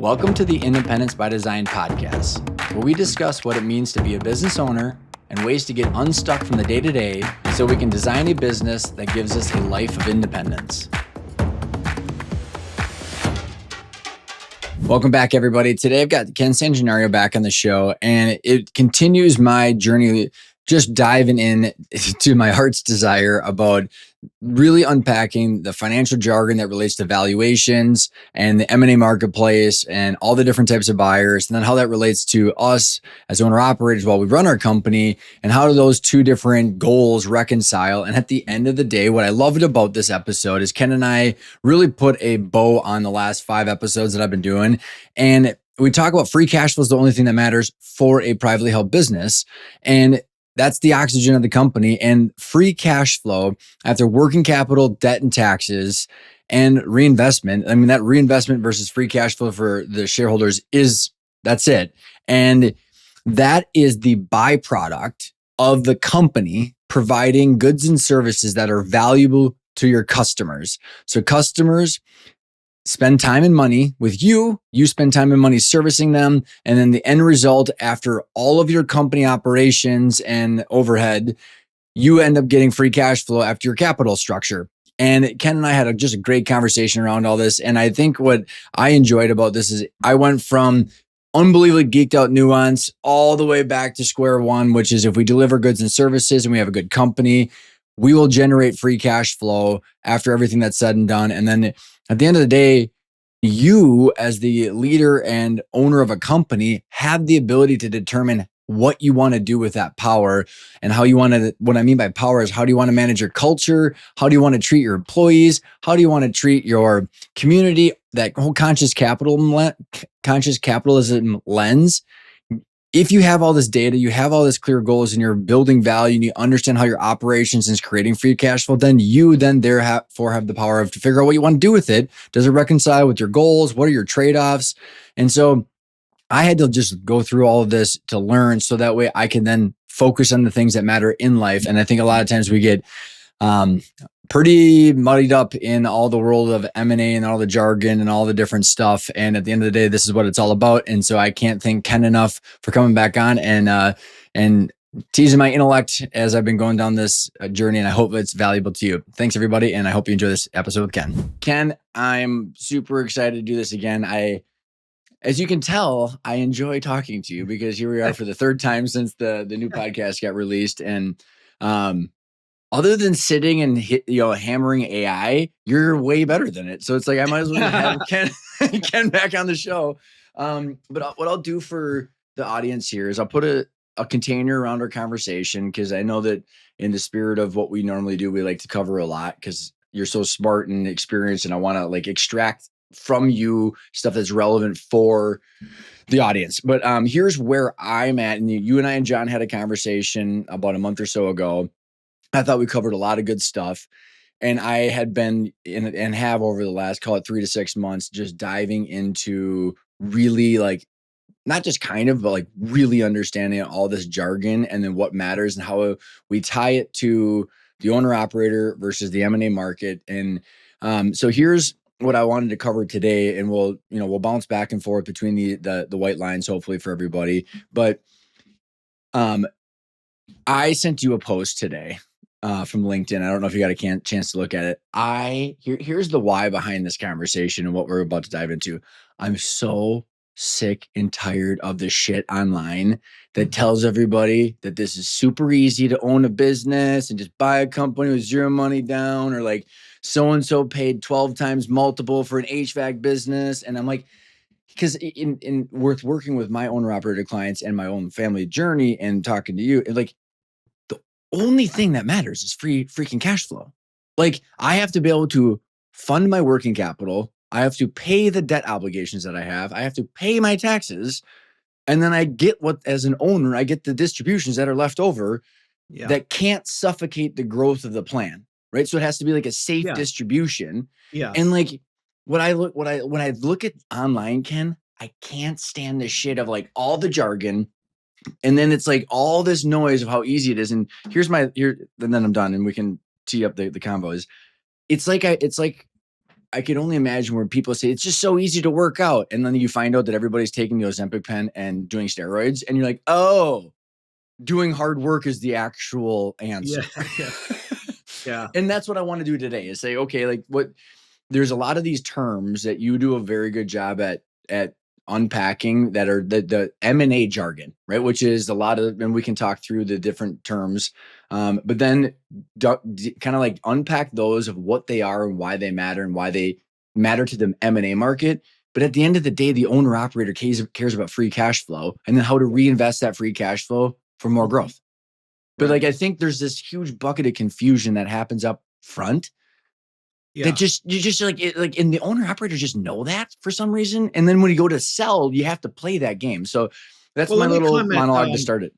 Welcome to the Independence by Design podcast, where we discuss what it means to be a business owner and ways to get unstuck from the day-to-day so we can design a business that gives us a life of independence. Welcome back, everybody. Today I've got Ken Sanginario back on the show, and it continues my journey just diving in to my heart's desire about really unpacking the financial jargon that relates to valuations and the M&A marketplace and all the different types of buyers, and then how that relates to us as owner operators while we run our company, and how do those two different goals reconcile. And at the end of the day, what I loved about this episode is Ken and I really put a bow on the last 5 episodes that I've been doing. And we talk about free cash flow is the only thing that matters for a privately held business. And that's the oxygen of the company. And free cash flow after working capital, debt, and taxes, and reinvestment. I mean, that reinvestment versus free cash flow for the shareholders that's it. And that is the byproduct of the company providing goods and services that are valuable to your customers. So customers spend time and money with you, you spend time and money servicing them, and then the end result, after all of your company operations and overhead, you end up getting free cash flow after your capital structure. And Ken and I had just a great conversation around all this. And I think what I enjoyed about this is I went from unbelievably geeked out nuance all the way back to square one, which is if we deliver goods and services and we have a good company, we will generate free cash flow after everything that's said and done. And then at the end of the day, you as the leader and owner of a company have the ability to determine what you want to do with that power and how you want to. What I mean by power is, how do you want to manage your culture? How do you want to treat your employees? How do you want to treat your community? That whole conscious capitalism lens. If you have all this data, you have all this clear goals, and you're building value, and you understand how your operations is creating free cash flow, then you therefore have the power to figure out what you want to do with it. Does it reconcile with your goals? What are your trade-offs? And so I had to just go through all of this to learn, so that way I can then focus on the things that matter in life. And I think a lot of times we get pretty muddied up in all the world of M&A and all the jargon and all the different stuff. And at the end of the day, this is what it's all about. And so I can't thank Ken enough for coming back on and teasing my intellect as I've been going down this journey. And I hope it's valuable to you. Thanks, everybody. And I hope you enjoy this episode with Ken. Ken, I'm super excited to do this again. As you can tell, I enjoy talking to you, because here we are for the third time since the new podcast got released. And other than sitting and hammering AI, you're way better than it. So it's like I might as well have Ken back on the show. But what I'll do for the audience here is I'll put a container around our conversation, because I know that in the spirit of what we normally do, we like to cover a lot, because you're so smart and experienced, and I want to extract from you stuff that's relevant for the audience. But here's where I'm at. And you and I and John had a conversation about a month or so ago. I thought we covered a lot of good stuff. And I had been and have over the last, call it 3 to 6 months, just diving into really not just kind of, but really understanding all this jargon, and then what matters and how we tie it to the owner operator versus the M&A market. And so here's what I wanted to cover today. And we'll bounce back and forth between the white lines, hopefully, for everybody. But I sent you a post today from LinkedIn. I don't know if you got a chance to look at it. Here's the why behind this conversation and what we're about to dive into. I'm so sick and tired of the shit online that tells everybody that this is super easy to own a business and just buy a company with zero money down, or so-and-so paid 12 times multiple for an HVAC business. And I'm like, because in working with my owner operator clients and my own family journey and talking to you, the only thing that matters is freaking cash flow. I have to be able to fund my working capital. I have to pay the debt obligations that I have. I have to pay my taxes. And then I get as an owner, I get the distributions that are left over that can't suffocate the growth of the plan. Right. So it has to be a safe distribution. Yeah. And when I look at online, Ken, I can't stand the shit of all the jargon. And then it's all this noise of how easy it is. And and then I'm done, and we can tee up the convo. It's like I could only imagine where people say it's just so easy to work out, and then you find out that everybody's taking the Ozempic pen and doing steroids, and you're like, oh, doing hard work is the actual Yeah, answer. yeah, yeah. And that's what I want to do today is say, okay, like what there's a lot of these terms that you do a very good job at unpacking that are the M&A jargon, right? Which is a lot of, and we can talk through the different terms, but then kind of like unpack those of what they are and why they matter and why they matter to the M&A market. But at the end of the day, the owner operator cares about free cash flow and then how to reinvest that free cash flow for more Mhm. growth. But Right. like I think there's this huge bucket of confusion that happens up front that Yeah. just you just like it, like and the owner operators just know that for some reason, and then when you go to sell you have to play that game. So that's Well, my let me little comment, monologue to start it.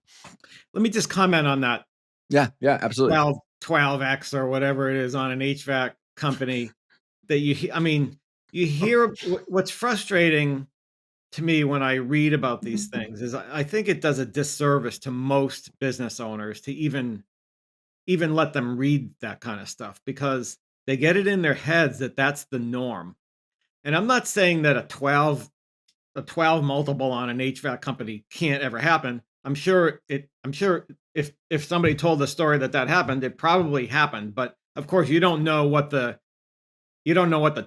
let me just comment on that Yeah, yeah, absolutely. 12x or whatever it is on an HVAC company that I mean, you hear what's frustrating to me when I read about these things is I think it does a disservice to most business owners to even let them read that kind of stuff because they get it in their heads that that's the norm. And I'm not saying that a 12 multiple on an HVAC company can't ever happen. I'm sure if somebody told the story that that happened, it probably happened, but of course you don't know what the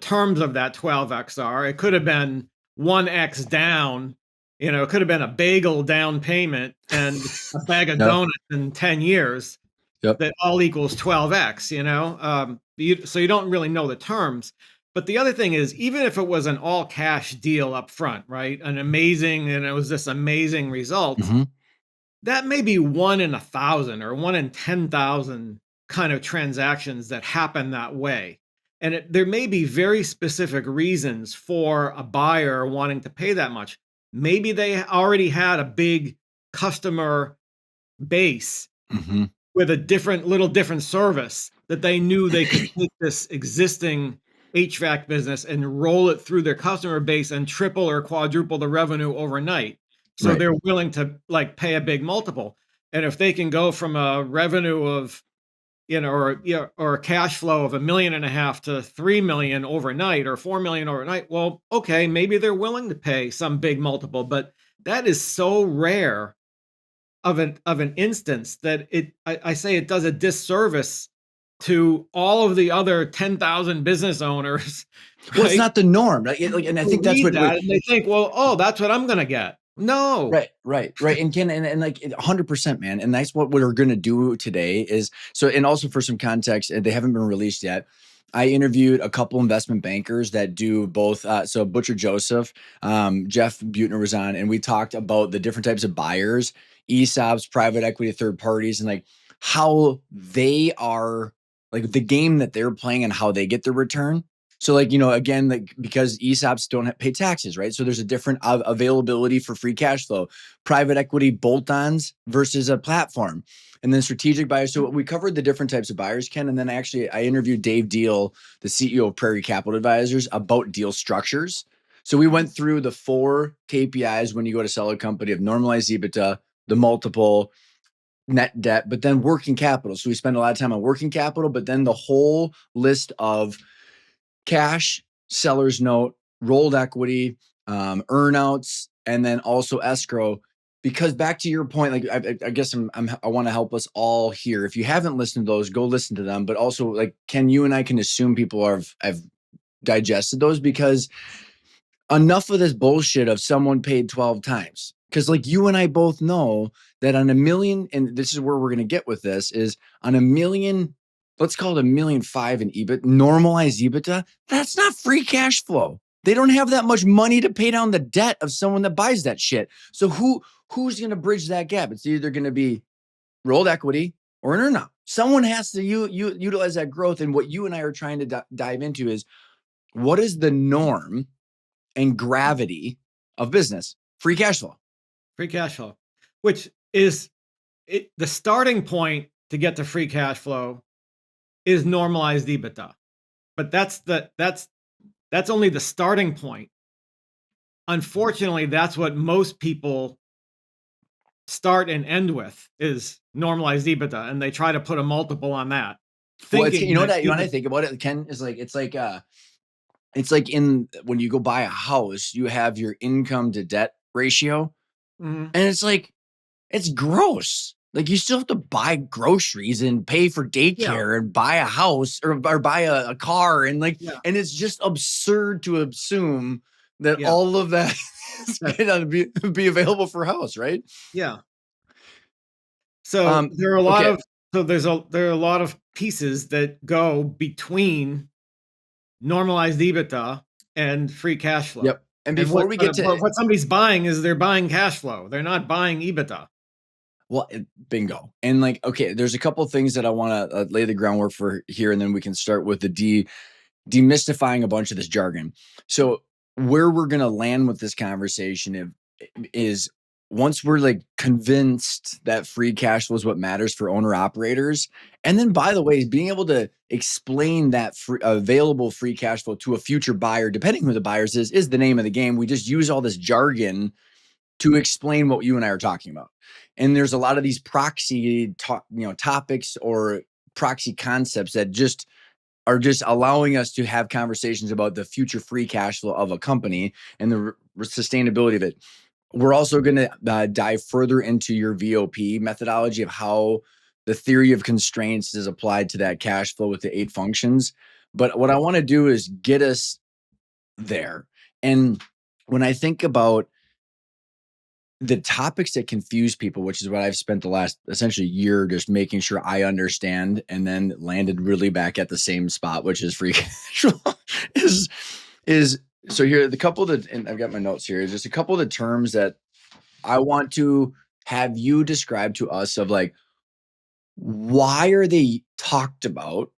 terms of that 12x are. It could have been 1x down, it could have been a bagel down payment and a bag of Yep. donuts in 10 years Yep. that all equals 12x, so you don't really know the terms. But the other thing is, even if it was an all cash deal up front, right? And it was this amazing result, Hmm. that may be one in 1,000 or one in 10,000 kind of transactions that happen that way. And there may be very specific reasons for a buyer wanting to pay that much. Maybe they already had a big customer base Hmm. with a different service that they knew they could take this existing HVAC business and roll it through their customer base and triple or quadruple the revenue overnight. So Right. they're willing to like pay a big multiple. And if they can go from a revenue of, or a cash flow of 1.5 million to 3 million overnight or 4 million overnight, well, okay, maybe they're willing to pay some big multiple, but that is so rare of an instance that I say it does a disservice to all of the other 10,000 business owners, Well, it's right? not the norm, like, and I Who think that's read what that and they think, well, oh, that's what I'm gonna get. No. right, right, right. And Ken, and like 100%, man. And that's what we're going to do today is so, and also for some context, and they haven't been released yet. I interviewed a couple investment bankers that do both. So Butcher Joseph, Jeff Butner was on, and we talked about the different types of buyers, ESOPs, private equity, third parties, and like how they are like the game that they're playing and how they get the return. So like, again, like because ESOPs don't pay taxes, right? So there's a different availability for free cash flow, private equity bolt-ons versus a platform, and then strategic buyers. So we covered the different types of buyers, Ken. And then actually I interviewed Dave Deal, the CEO of Prairie Capital Advisors, about deal structures. So we went through the 4 KPIs when you go to sell a company of normalized EBITDA, the multiple, net debt, but then working capital. So we spend a lot of time on working capital, but then the whole list of cash, seller's note, rolled equity, earnouts, and then also escrow. Because back to your point, like I guess I want to help us all here. If you haven't listened to those, go listen to them. But also, like, Ken, you and I can assume people have digested those because enough of this bullshit of someone paid 12 times. Because like you and I both know that on a million, and this is where we're going to get with this, is on a million, let's call it 1.5 million in EBIT, normalized EBITDA, that's not free cash flow. They don't have that much money to pay down the debt of someone that buys that shit. So who's going to bridge that gap? It's either going to be rolled equity or an earnout. Someone has to utilize that growth. And what you and I are trying to dive into is what is the norm and gravity of business? Free cash flow. Free cash flow, which is the starting point to get to free cash flow is normalized EBITDA. But that's only the starting point. Unfortunately, that's what most people start and end with is normalized EBITDA, and they try to put a multiple on that, Well, it's thinking that you know what I even think about it, Ken, is like it's like it's like in when you go buy a house, you have your income to debt ratio, Mhm. and it's like it's gross. Like you still have to buy groceries and pay for Yeah, daycare and buy a house or buy a car and like yeah, and it's just absurd to assume that yeah. all of that is That gonna be available for a house, right? yeah. So Um, there are a lot okay, of there are a lot of pieces that go between normalized EBITDA and free cash flow. yep. And And before we get to what somebody's buying is they're buying cash flow. They're not buying EBITDA. well, bingo. And like, okay, there's a couple things that I want to lay the groundwork for here, and then we can start with the demystifying a bunch of this jargon. So where we're gonna land with this conversation is once we're like convinced that free cash flow is what matters for owner operators, and then by the way, being able to explain that available free cash flow to a future buyer, depending who the buyers is the name of the game. We just use all this jargon to explain what you and I are talking about. And there's a lot of these topics or proxy concepts that just are just allowing us to have conversations about the future free cash flow of a company and the sustainability of it. We're also going to dive further into your VOP methodology of how the theory of constraints is applied to that cash flow with the 8 functions. But what I want to do is get us there. And when I think about the topics that confuse people, which is what I've spent the last essentially year just making sure I understand, and then landed really back at the same spot, which is free cash flow, is is so here the couple that and I've got my notes here, just a couple of the terms that I want to have you describe to us of like why are they talked about,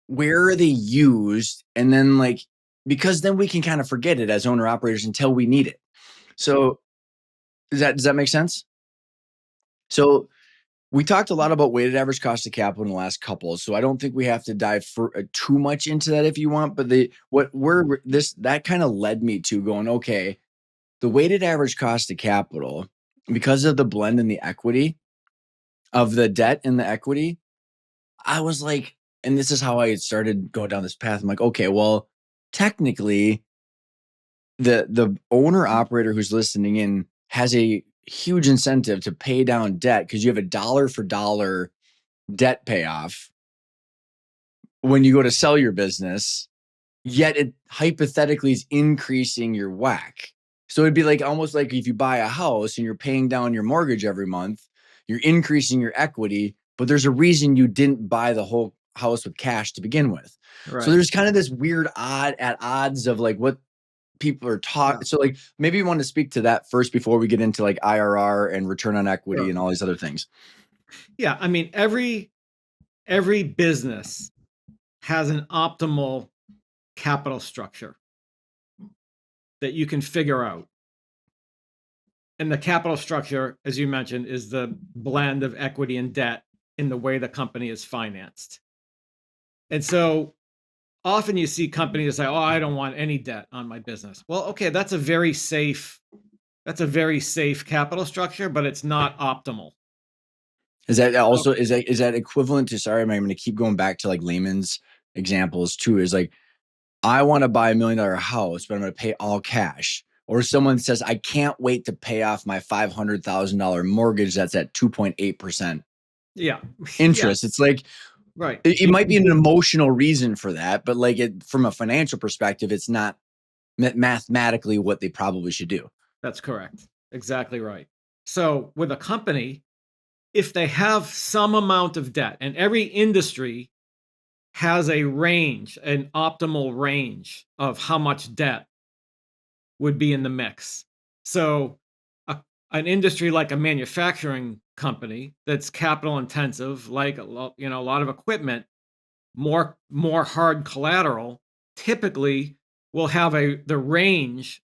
where are they used, and then like because then we can kind of forget it as owner operators until we need it. So does that make sense? So we talked a lot about weighted average cost of capital in the last couple, so I don't think we have to dive too much into that if you want. But the what we're this that kind of led me to going, okay, the weighted average cost of capital because of the blend and the equity of the debt and the equity. I was like, and this is how I started going down this path. I'm like, okay, well, technically, the owner operator who's listening in has a huge incentive to pay down debt because you have a dollar for dollar debt payoff when you go to sell your business, yet it hypothetically is increasing your whack. So it'd be like almost like if you buy a house and you're paying down your mortgage every month, you're increasing your equity, but there's a reason you didn't buy the whole house with cash to begin with. So Right. there's kind of this weird odds of like what people are Yeah. taught. So like maybe you want to speak to that first before we get into like IRR and return on equity Sure. and all these other things. Yeah. I mean, every business has an optimal capital structure that you can figure out. And the capital structure, as you mentioned, is the blend of equity and debt in the way the company is financed. And so often you see companies say, "Oh, I don't want any debt on my business." Well, okay, that's a very safe capital structure, but it's not optimal. Is that So, also is that equivalent to sorry, I'm gonna keep going back to like layman's examples too, is like I want to buy $1 million house, but I'm gonna pay all cash. Or someone says, I can't wait to pay off my $500,000 mortgage that's at 2.8% yeah. Yeah, interest. It's like right. it You might can be an do emotional reason for that, but like it from a financial perspective, it's not mathematically what they probably should do. That's correct. Exactly right. So, with a company, if they have some amount of debt, and every industry has a range, an optimal range of how much debt would be in the mix. So, an industry like a manufacturing company that's capital intensive, like a lot of equipment, more hard collateral, typically will have the range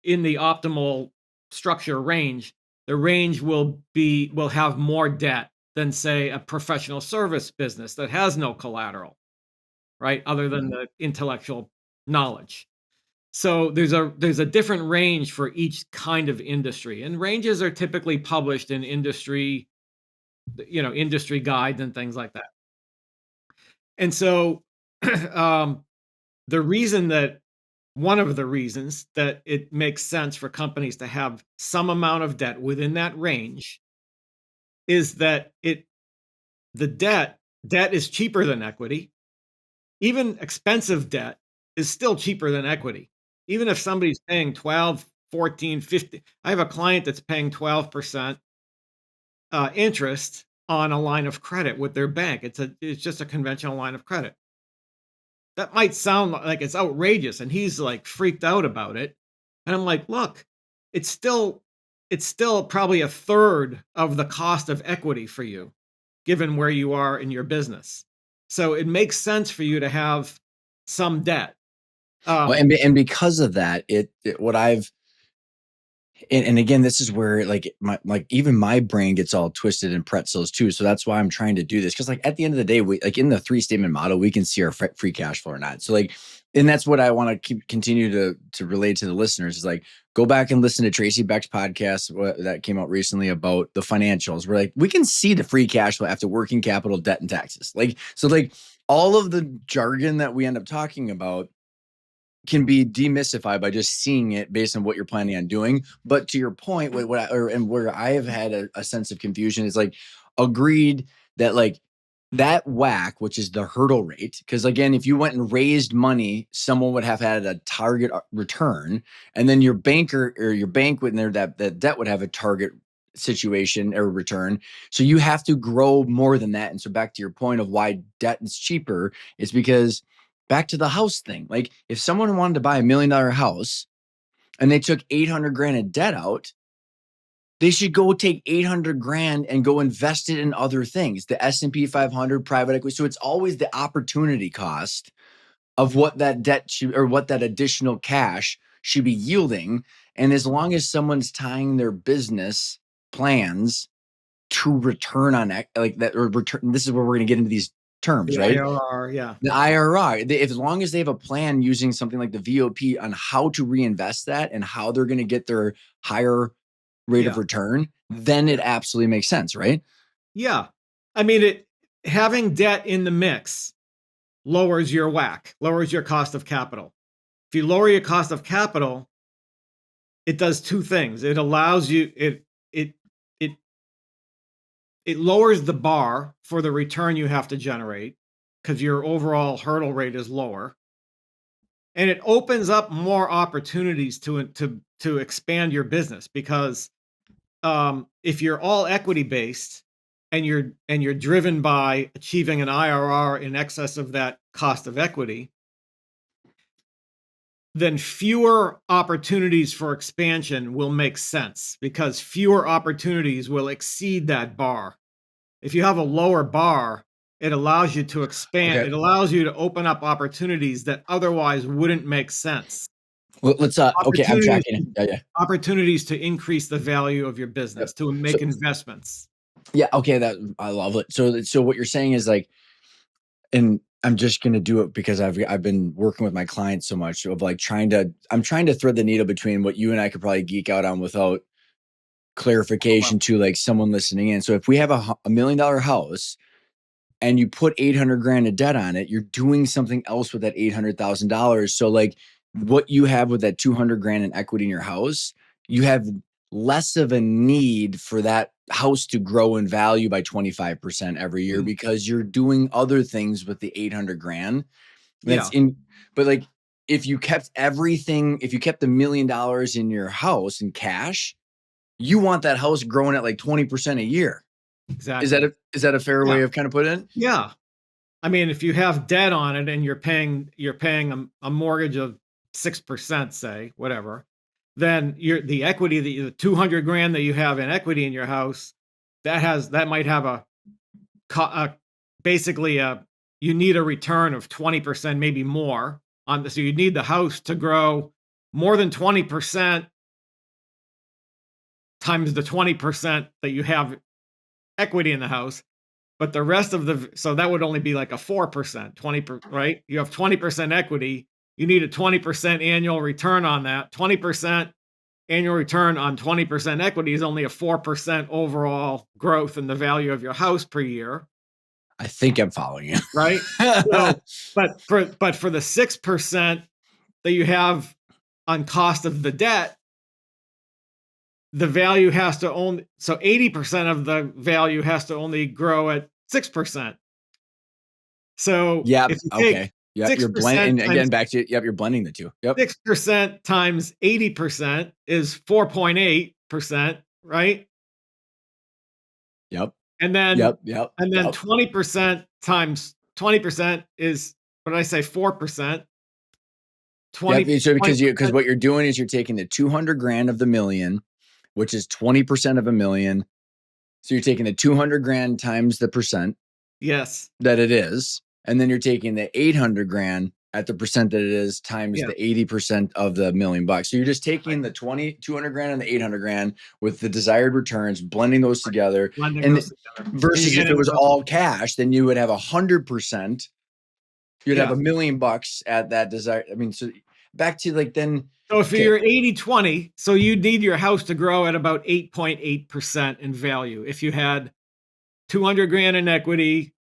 in the optimal structure range. The range will have more debt than say a professional service business that has no collateral, right? Other than the intellectual knowledge. So there's a different range for each kind of industry, and ranges are typically published in industry guides and things like that. And so, um, the reason that one of the reasons that it makes sense for companies to have some amount of debt within that range is that the debt is cheaper than equity. Even expensive debt is still cheaper than equity. Even if somebody's paying 12, 14, 50. I have a client that's paying 12% interest on a line of credit with their bank. It's just a conventional line of credit. That might sound like it's outrageous, and he's like freaked out about it. And I'm like, look, it's still it's still probably a third of the cost of equity for you, given where you are in your business. So it makes sense for you to have some debt. Well, Um, and because of that, what I've and again, this is where like even my brain gets all twisted in pretzels too. So that's why I'm trying to do this, because like at the end of the day, we like in the 3 statement model, we can see our free cash flow or not. So like, and that's what I want to continue to relate to the listeners is like go back and listen to Tracy Beck's podcast that came out recently about the financials. We're like we can see the free cash flow after working capital, debt, and taxes. Like so, like all of the jargon that we end up talking about can be demystified by just seeing it based on what you're planning on doing. But to your point, and where I have had a sense of confusion is like agreed that like that whack, which is the hurdle rate, because again, if you went and raised money, someone would have had a target return, and then your banker or your bank would there that debt would have a target situation or return. So you have to grow more than that. And so back to your point of why debt is cheaper, is because back to the house thing. Like if someone wanted to buy $1 million house and they took 800 grand in debt out, they should go take 800 grand and go invest it in other things, the S&P 500, private equity. So it's always the opportunity cost of what that debt should, or what that additional cash should be yielding. And as long as someone's tying their business plans to return on like that, or return, this is where we're going to get into these terms, the right? IRR, yeah, The IRR, if as long as they have a plan using something like the VOP on how to reinvest that and how they're going to get their higher rate of yeah, return, then yeah, it absolutely makes sense, right? yeah. I mean, it having debt in the mix lowers your WACC, lowers your cost of capital. If you lower your cost of capital, it does two things. It allows you it it it lowers the bar for the return you have to generate because your overall hurdle rate is lower, and it opens up more opportunities to expand your business because if you're all equity based and you're driven by achieving an IRR in excess of that cost of equity, then fewer opportunities for expansion will make sense because fewer opportunities will exceed that bar. If you have a lower bar, it allows you to expand, Okay. it allows you to open up opportunities that otherwise wouldn't make sense. Well, let's okay, I'm Opportunities tracking it. Yeah, yeah. opportunities to increase the value of your Yep. business, to So make investments. yeah, okay, that I love it. So what you're saying is like, and I'm just gonna do it because I've been working with my clients so much of like I'm trying to thread the needle between what you and I could probably geek out on without clarification to like someone listening in. So if we have $1 million house and you put 800 grand of debt on it, you're doing something else with that $800,000. So like what you have with that 200 grand in equity in your house, you have less of a need for that house to grow in value by 25% every year Mm, because you're doing other things with the 800 grand that's yeah, in. But like if you kept everything, if you kept $1 million in your house in cash, you want that house growing at like 20% a year. exactly. Is that a fair Yeah, way of kind of putting it? yeah. I mean, if you have debt on it and you're paying a mortgage of 6%, say, whatever, then the equity the 200 grand that you have in equity in your house, that might have basically you need a return of 20%, maybe more on the so you need the house to grow more than 20% times the 20% that you have equity in the house. But the rest of so that would only be like a 4%, right? You have 20% equity. You need a 20% annual return on that. 20% annual return on 20% equity is only a 4% overall growth in the value of your house per year, I think I'm following you. right? So, but for the 6%, that you have on cost of the debt, the value has to only, so 80% of the value has to only grow at 6%. So Yep. if you take Okay. Yep. You're blending. 6% And times again, back to, yep, you're blending the two. Yep. 6% times 80% is 4.8%, right? Yep. And then Yep. Yep. and then Yep. 20% times 20% is, what did I say, 4%. Yep. 20 So because 20%. what you're doing is you're taking the 200 grand of the million, which is 20% of a million. So you're taking the 200 grand times the percent Yes. that it is. And then you're taking the 800 grand at the percent that it is times Yeah. the 80% of the $1,000,000. So you're just Right. taking the 200 grand and the 800 grand with the desired returns, blending those together. Blending And those together. And you're versus if it getting was about, all cash, then you would have 100%. You'd have yeah. $1,000,000 at that desire. I mean, so back to like then, So if okay. you're 80/20, so you need your house to grow at about 8.8% in value. If you had 200 grand in equity,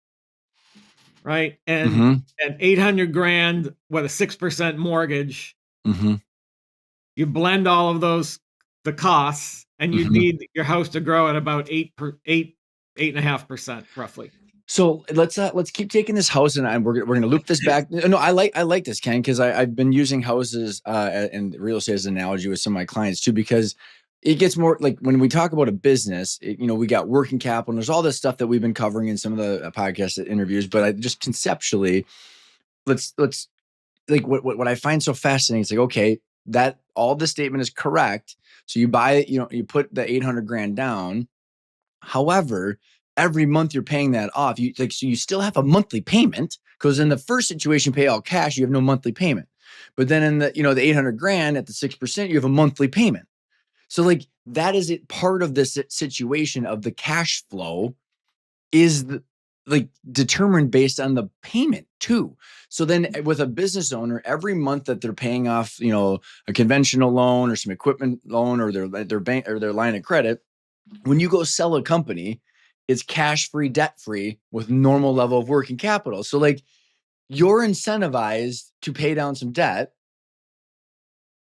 right? Mm-hmm. And 800 grand with a 6% mortgage, Mm-hmm. you blend all of those, the costs, and you Mm-hmm. need your house to grow at about 8.5% roughly. So let's keep taking this house, and we're gonna loop this back. No, I like this, Ken, because I've been using houses and real estate as an analogy with some of my clients too, because it gets more like when we talk about a business, we got working capital, and there's all this stuff that we've been covering in some of the podcast interviews. But I just conceptually, let's like what I find so fascinating is like, okay, that all the statement is correct. So you buy, you put the 800 grand down. However, every month you're paying that off. So you still have a monthly payment, because in the first situation, pay all cash, you have no monthly payment. But then in the 800 grand at the 6%, you have a monthly payment. So like that is it. Part of this situation of the cash flow is like determined based on the payment too. So then with a business owner, every month that they're paying off, a conventional loan or some equipment loan or their bank or their line of credit, when you go sell a company, it's cash free, debt free with normal level of working capital. So like you're incentivized to pay down some debt,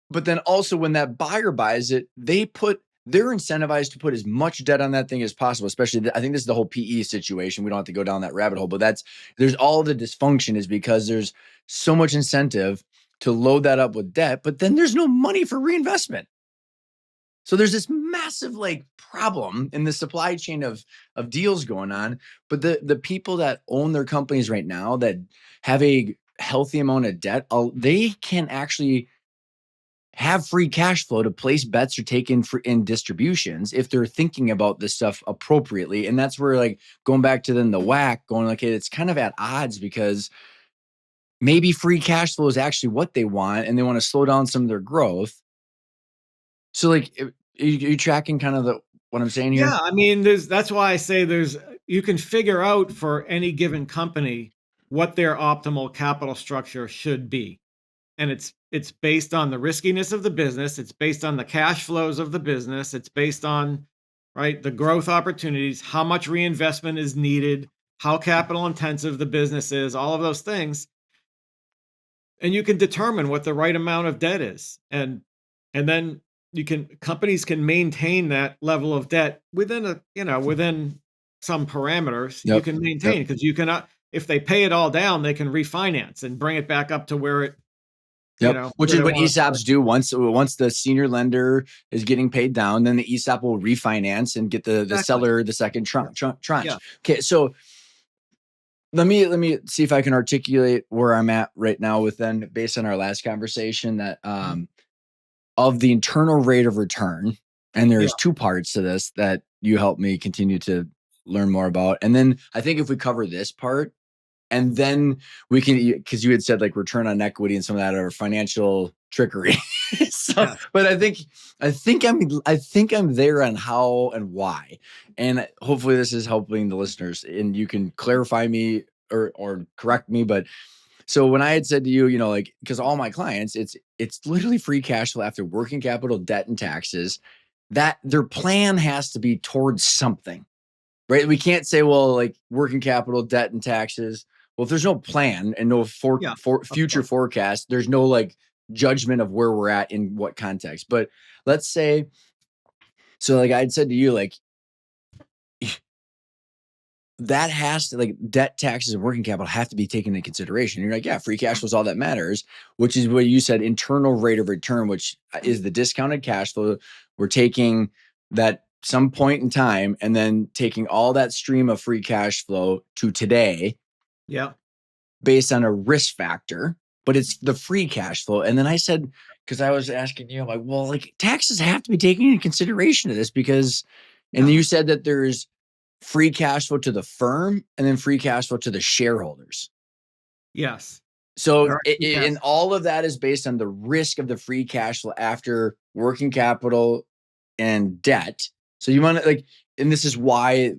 but then also when that buyer buys it, they're incentivized to put as much debt on that thing as possible. Especially, I think this is the whole PE situation. We don't have to go down that rabbit hole, but there's all the dysfunction is because there's so much incentive to load that up with debt, but then there's no money for reinvestment. So there's this massive like problem in the supply chain of deals going on. But the people that own their companies right now that have a healthy amount of debt, they can actually have free cash flow to place bets or take in distributions if they're thinking about this stuff appropriately. And that's where like going back to then the whack, going like it's kind of at odds because maybe free cash flow is actually what they want and they want to slow down some of their growth. So like are you tracking kind of what I'm saying here? Yeah, I mean, that's why I say you can figure out for any given company what their optimal capital structure should be. And it's based on the riskiness of the business, it's based on the cash flows of the business, it's based on, right, the growth opportunities, how much reinvestment is needed, how capital intensive the business is, all of those things. And you can determine what the right amount of debt is. And then companies can maintain that level of debt within some parameters. You Yep. can Yep. maintain because you cannot, if they pay it all down, they can refinance and bring it back up to where it, Yep. Which where is they what want to sell it. ESOPs do. Once the senior lender is getting paid down, then the ESOP will refinance and get the Exactly. seller the second Yeah. tranche. Yeah. Okay, so let me see if I can articulate where I'm at right now with then based on our last conversation that Mhm. of the internal rate of return, and Yeah. there's two parts to this that you help me continue to learn more about. And then I think if we cover this part, and then we can, because you had said like return on equity and some of that are financial trickery. So, Yes. but I think I'm there on how and why, and hopefully this is helping the listeners, and you can clarify me or correct me. But so when I had said to you, like because all my clients, it's literally free cash flow after working capital, debt, and taxes. That their plan has to be towards something. Right? We can't say, well, like working capital, debt, and taxes. Well, if there's no plan and no Yeah. for Of future course. forecast, there's no like judgment of where we're at in what context. But let's say, so like I'd said to you, like that has to, like, debt, taxes, and working capital have to be taken into consideration. You're like, yeah, free cash flow is all that matters, which is what you said, internal rate of return, which is the discounted cash flow. We're taking that some point in time and then taking all that stream of free cash flow to today Yeah. based on a risk factor, but it's the free cash flow. And then I said, because I was asking you, I'm like, well, like taxes have to be taken into consideration of this because, and Yeah. you said that there's free cash flow to the firm and then free cash flow to the shareholders. Yes. So There are two and cash all of that is based on the risk of the free cash flow after working capital and debt. So you want to like, and this is why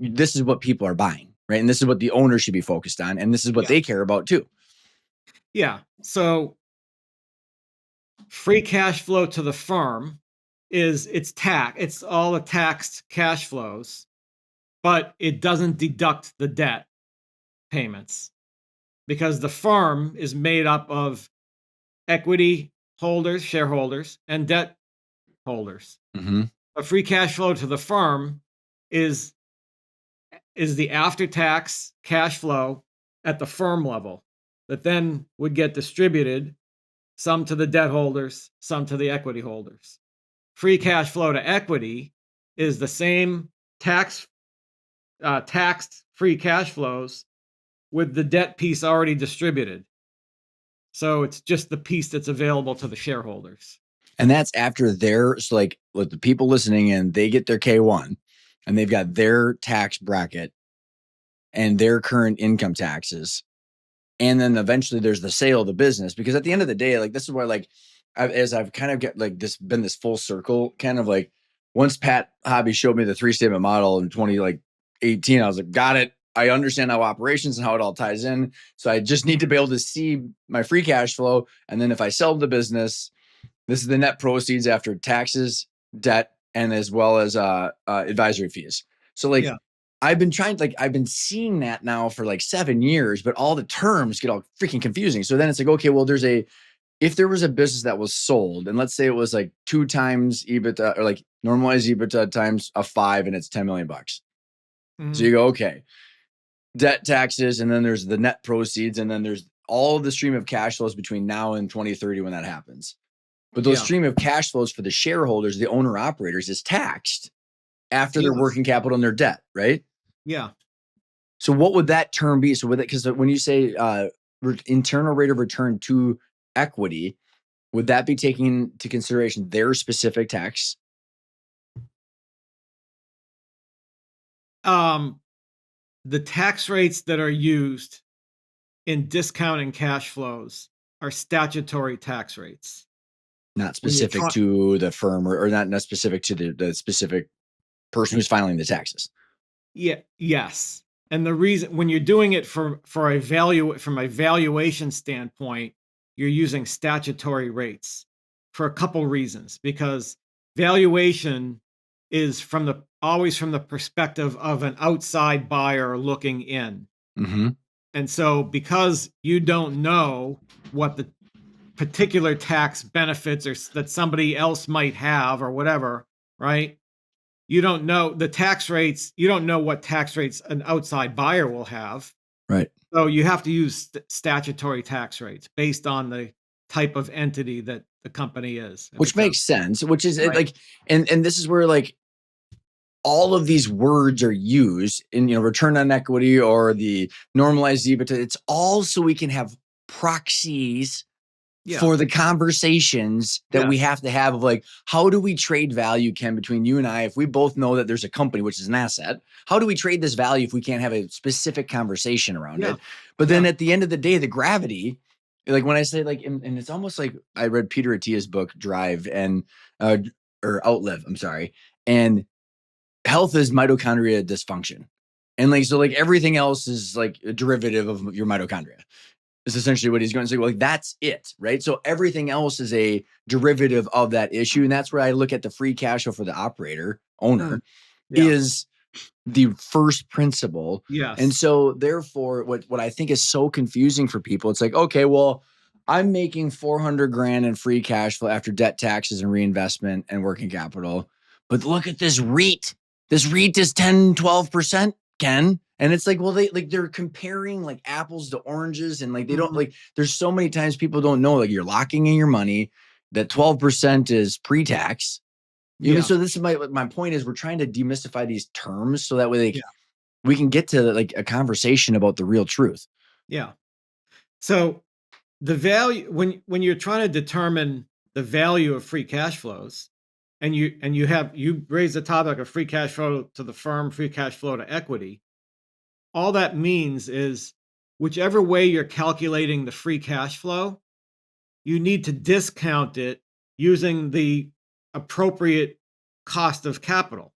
this is what people are buying, right? And this is what the owner should be focused on. And this is what Yeah. they care about too. Yeah. So free cash flow to the firm it's all the taxed cash flows, but it doesn't deduct the debt payments because the firm is made up of equity holders, shareholders, and debt holders. Mm-hmm. A free cash flow to the firm is is the after-tax cash flow at the firm level that then would get distributed, some to the debt holders, some to the equity holders. Free cash flow to equity is the same taxed free cash flows with the debt piece already distributed. So it's just the piece that's available to the shareholders. And that's after their, so like with the people listening in, they get their K1 and they've got their tax bracket and their current income taxes. And then eventually there's the sale of the business, because at the end of the day, like this is where like as I've kind of get like this been this full circle kind of like once Pat Hobby showed me the 3-statement model in 20 like 18, I was like, got it. I understand how operations and how it all ties in. So I just need to be able to see my free cash flow. And then if I sell the business, this is the net proceeds after taxes, debt, and as well as advisory fees. So like Yeah. I've been seeing that now for like 7 years, but all the terms get all freaking confusing. So then it's like, okay, well, if there was a business that was sold, and let's say it was like 2 times EBITDA or like normalized EBITDA times a 5 and it's 10 million bucks. So Mhm. you go, okay, debt, taxes, and then there's the net proceeds, and then there's all the stream of cash flows between now and 2030 when that happens. But those Yeah. stream of cash flows for the shareholders, the owner operators, is taxed after their Yes. working capital and their debt, right? Yeah. So what would that term be? So with it, because when you say internal rate of return to equity, would that be taking into consideration their specific tax? Um, the tax rates that are used in discounting cash flows are statutory tax rates. Not When you're specific trying, to the firm or not specific to the specific person who's filing the taxes. yeah, yes. And the reason when you're doing it for a value from a valuation standpoint, you're using statutory rates for a couple reasons. Because valuation is always from the perspective of an outside buyer looking in. Mm-hmm. And so because you don't know what the particular tax benefits or that somebody else might have or whatever, right? You don't know the tax rates, you don't know what tax rates an outside buyer will have. Right. So you have to use statutory tax rates based on the type of entity that the company is. If Which it's a makes sense. Which is right. like, and this is where like all of these words are used in, return on equity or the normalized EBITDA. It's all so we can have proxies Yeah. for the conversations that we Yes. have to have of like, how do we trade value, Ken, between you and I? If we both know that there's a company, which is an asset, how do we trade this value if we can't have a specific conversation around Yeah. it? But then Yeah. at the end of the day, the gravity, like when I say like, and it's almost like I read Peter Attia's book, Drive and, or Outlive, I'm sorry. And health is mitochondria dysfunction. And like, so like everything else is like a derivative of your mitochondria is essentially what he's going to say. Well, like that's it, right? So everything else is a derivative of that issue. And that's where I look at the free cash flow for the operator Mm. owner Yeah. is the first principle. And Yes. so therefore what I think is so confusing for people, it's like, okay, well, I'm making 400 grand in free cash flow after debt, taxes, and reinvestment and working capital. But look at this REIT. This REIT is 10, 12%, Ken. And it's like, well, they're comparing like apples to oranges, and like they don't Mhm. like there's so many times people don't know, like, you're locking in your money, that 12% is pre-tax. You know, Yeah, so this is my point is we're trying to demystify these terms so that way like yeah, we can get to like a conversation about the real truth. yeah. So the value when you're trying to determine the value of free cash flows, and you raise the topic of free cash flow to the firm, free cash flow to equity, all that means is whichever way you're calculating the free cash flow, you need to discount it using the appropriate cost of capital.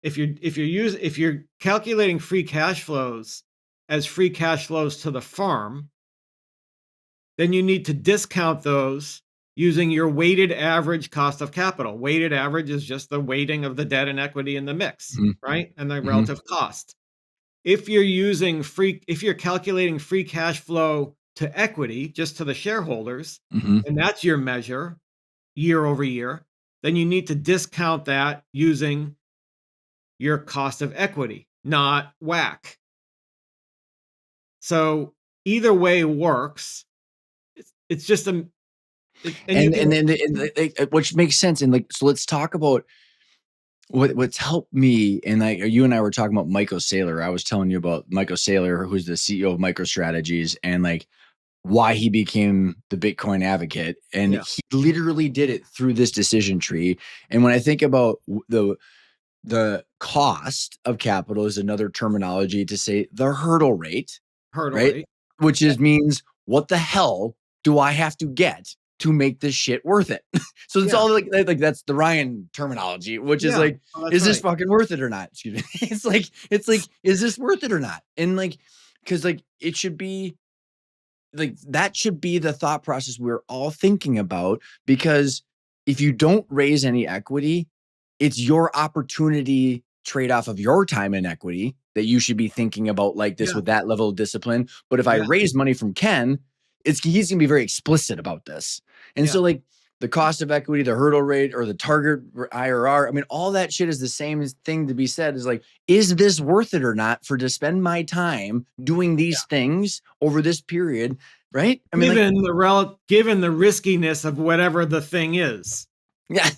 If you're calculating free cash flows as free cash flows to the firm, then you need to discount those using your weighted average cost of capital. Weighted average is just the weighting of the debt and equity in the mix, Mhm, right? And the mhm, relative cost. If you're calculating free cash flow to equity, just to the shareholders, mhm. and that's your measure year over year, then you need to discount that using your cost of equity, not WACC. So either way works. It's just a and you And can then which makes sense. And like, so let's talk about what's helped me. And like, you and I were talking about Michael Saylor. I was telling you about Michael Saylor, who's the CEO of MicroStrategies, and like why he became the Bitcoin advocate. And yeah, he literally did it through this decision tree. And when I think about the cost of capital is another terminology to say the hurdle rate, hurdle right? rate. Which Yeah, is means what the hell do I have to get to make this shit worth it? So it's yeah, all like that's the Ryan terminology, which is yeah. like, Oh, that's is this right. fucking worth it or not? Excuse me. It's like, is this worth it or not? And like, because like it should be like that should be the thought process we're all thinking about, because if you don't raise any equity, it's your opportunity trade-off of your time and equity that you should be thinking about like this Yeah, with that level of discipline. But if I yeah, raise money from Ken, he's gonna be very explicit about this. And yeah, so like the cost of equity, the hurdle rate, or the target IRR, I mean, all that shit is the same thing to be said is like, is this worth it or not for to spend my time doing these things over this period? Right? I mean, like, given the riskiness of whatever the thing is. yeah.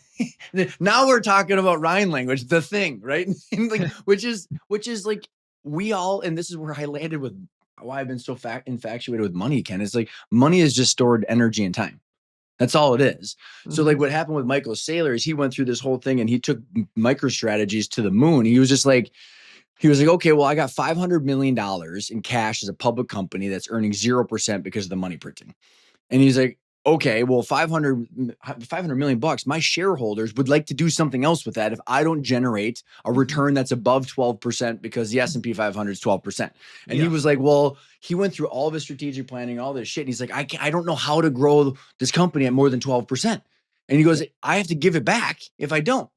Now we're talking about Ryan language, the thing, right? Like, which is like we all, and this is where I landed with why I've been so infatuated with money, Ken. Is like money is just stored energy and time. That's all it is. So, like, Mhm. what happened with Michael Saylor is he went through this whole thing and he took micro strategies to the moon. He was like, okay, well, I got $500 million in cash as a public company that's earning 0% because of the money printing. And he's like, okay, well, 500 million bucks, my shareholders would like to do something else with that if I don't generate a Mhm. return that's above 12% because the S&P 500 is 12%. And he Yeah, was like, well, he went through all of his strategic planning, all this shit. And he's like, I don't know how to grow this company at more than 12%. And he yeah. goes, I have to give it back if I don't.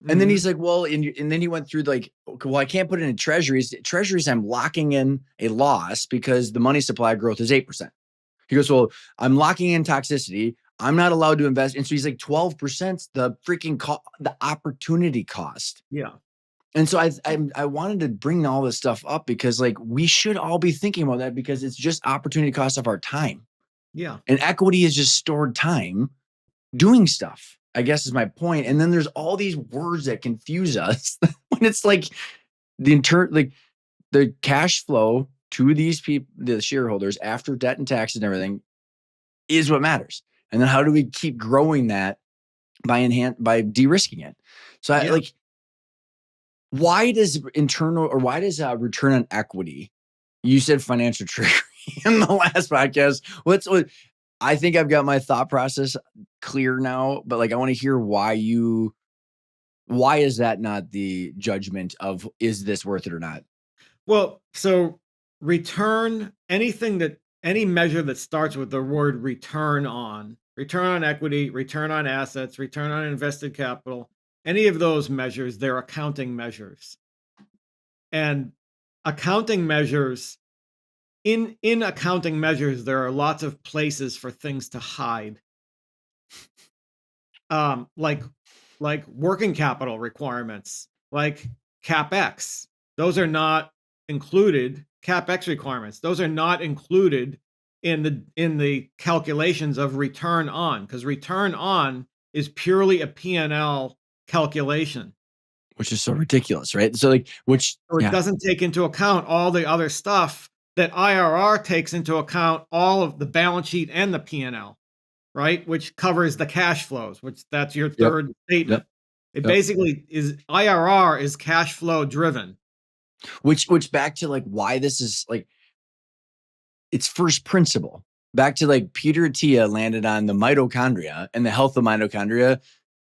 And then he's Mhm. like, well, and then he went through like, okay, well, I can't put it in treasuries. Treasuries, I'm locking in a loss because the money supply growth is 8%. He goes, well, I'm locking in toxicity. I'm not allowed to invest. And so he's like, 12% the freaking the opportunity cost. Yeah, And so I wanted to bring all this stuff up because like we should all be thinking about that because it's just opportunity cost of our time. yeah, And equity is just stored time doing stuff, I guess is my point. And then there's all these words that confuse us when it's like like the cash flow to these people, the shareholders after debt and taxes and everything is what matters. And then how do we keep growing that by de-risking it? So I yeah. like, why does return on equity? You said financial trickery in the last podcast. What I think I've got my thought process clear now, but like I want to hear why is that not the judgment of is this worth it or not? Well, so any measure that starts with the word return on equity, return on assets, return on invested capital, any of those measures, they're accounting measures. And accounting measures in accounting measures, there are lots of places for things to hide. Like working capital requirements, like CapEx. Those are not included. CapEx requirements. Those are not included in the calculations of return on, because return on is purely a P&L calculation. which is so ridiculous, right? So like, which, So it yeah, doesn't take into account all the other stuff that IRR takes into account, all of the balance sheet and the P&L, right? Which covers the cash flows, which that's your yep, third statement. yep, It yep. basically is IRR is cash flow driven. Which back to like why this is like it's first principle. Back to like Peter Attia landed on the mitochondria, and the health of mitochondria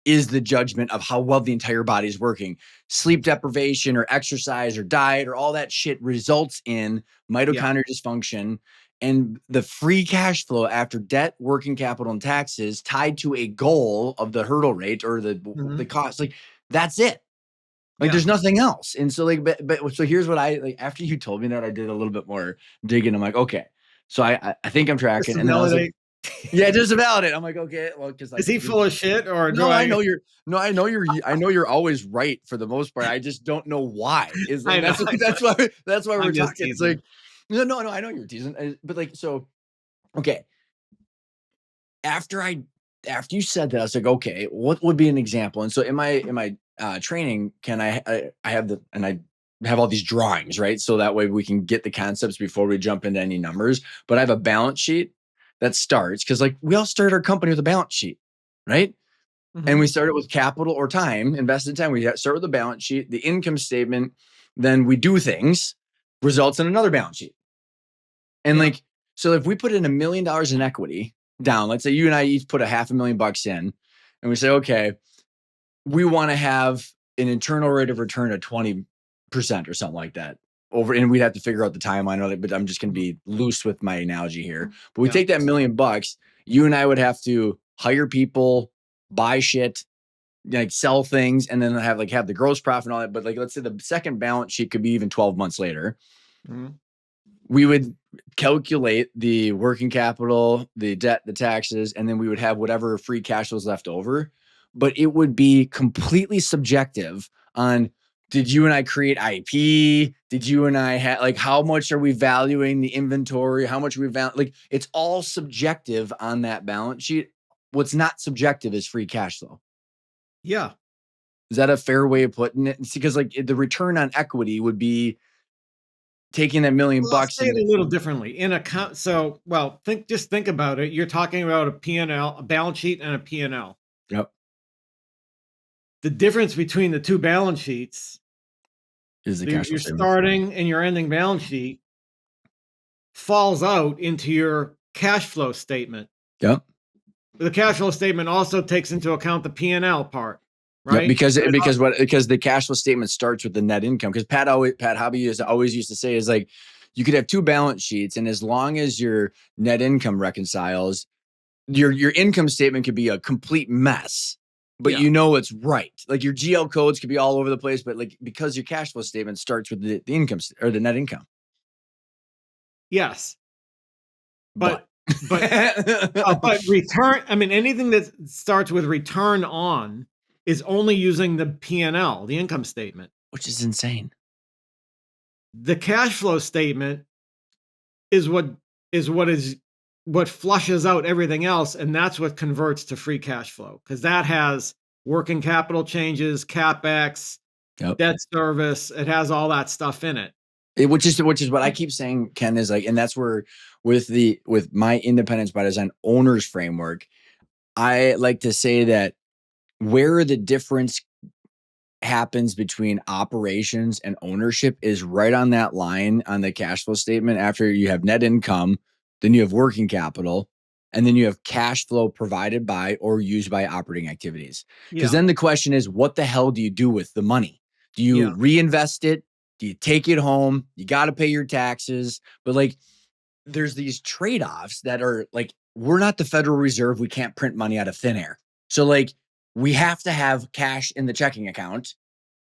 is the judgment of how well the entire body is working. Sleep deprivation or exercise or diet or all that shit results in Yeah. mitochondrial dysfunction, and the free cash flow after debt, working capital, and taxes tied to a goal of the hurdle rate or the Mhm. cost. Like that's it. Like Yeah. there's nothing else. And so like, but so here's what I like after you told me that I did a little bit more digging. I'm like, okay. So I think I'm Just tracking. to And then I was like, validate. yeah, just about it. I'm like, okay, well, because Is like he full of shit or do no, I I? know you're no, I know you're always right for the most part. I just don't know why. Is I and know. that's why we're I'm just talking. It's like, teasing. no, I know you're teasing. But like, so okay. After I after you said that, I was like, okay, what would be an example? And so in my training, can I have the and I have all these drawings, right? So that way we can get the concepts before we jump into any numbers. But I have a balance sheet that starts because like we all start our company with a balance sheet, right? And we Mhm. start it with capital or time, invested time. We start with the balance sheet, the income statement, then we do things, results in another balance sheet. And Yeah. like, so if we put in $1 million in equity down, let's say you and I each put a $500,000 in, and we say, okay, we want to have an internal rate of return of 20% or something like that. Over, and we'd have to figure out the timeline of it, but I'm just going to Mhm. be loose with my analogy here. But we Yeah. take that $1 million, you and I would have to hire people, buy shit, like sell things, and then have the gross profit and all that. But like, let's say the second balance sheet could be even 12 months later. Mhm. We would calculate the working capital, the debt, the taxes, and then we would have whatever free cash was left over. But it would be completely subjective on, did you and I create IP? Did you and I have like how much are we valuing the inventory? How much are we like it's all subjective on that balance sheet. What's not subjective is free cash flow. Yeah. Is that a fair way of putting it? Because like the return on equity would be taking that million Well, I'll bucks say it and a little differently. In account, so well, think about it. You're talking about a P&L, a balance sheet, and a P&L. yep, The difference between the two balance sheets, is the cash flow your statement. starting and your ending balance sheet, falls out into your cash flow statement. Yep. But the cash flow statement also takes into account the P&L part, Yep. right? But it Because the cash flow statement starts with the net income. Because Pat Hobby is always used to say is like you could have two balance sheets, and as long as your net income reconciles, your income statement could be a complete mess, but yeah, you know it's right. Like your GL codes could be all over the place, but like because your cash flow statement starts with the income or the net income. yes, But but but but return. I mean, anything that starts with return on is only using the P&L, the income statement. which is insane. The cash flow statement is what flushes out everything else, and that's what converts to free cash flow, because that has working capital changes, CapEx, Yep. debt service. It has all that stuff in it. Which is what I keep saying, Ken, is like, and that's where with my independence by design owners framework, I like to say that where the difference happens between operations and ownership is right on that line on the cash flow statement. After you have net income, then you have working capital, and then you have cash flow provided by or used by operating activities. Because Yeah, then the question is, what the hell do you do with the money? Do you yeah, reinvest it? Do you take it home? You got to pay your taxes. But like, there's these trade offs that are like, we're not the Federal Reserve. We can't print money out of thin air. So, like, we have to have cash in the checking account.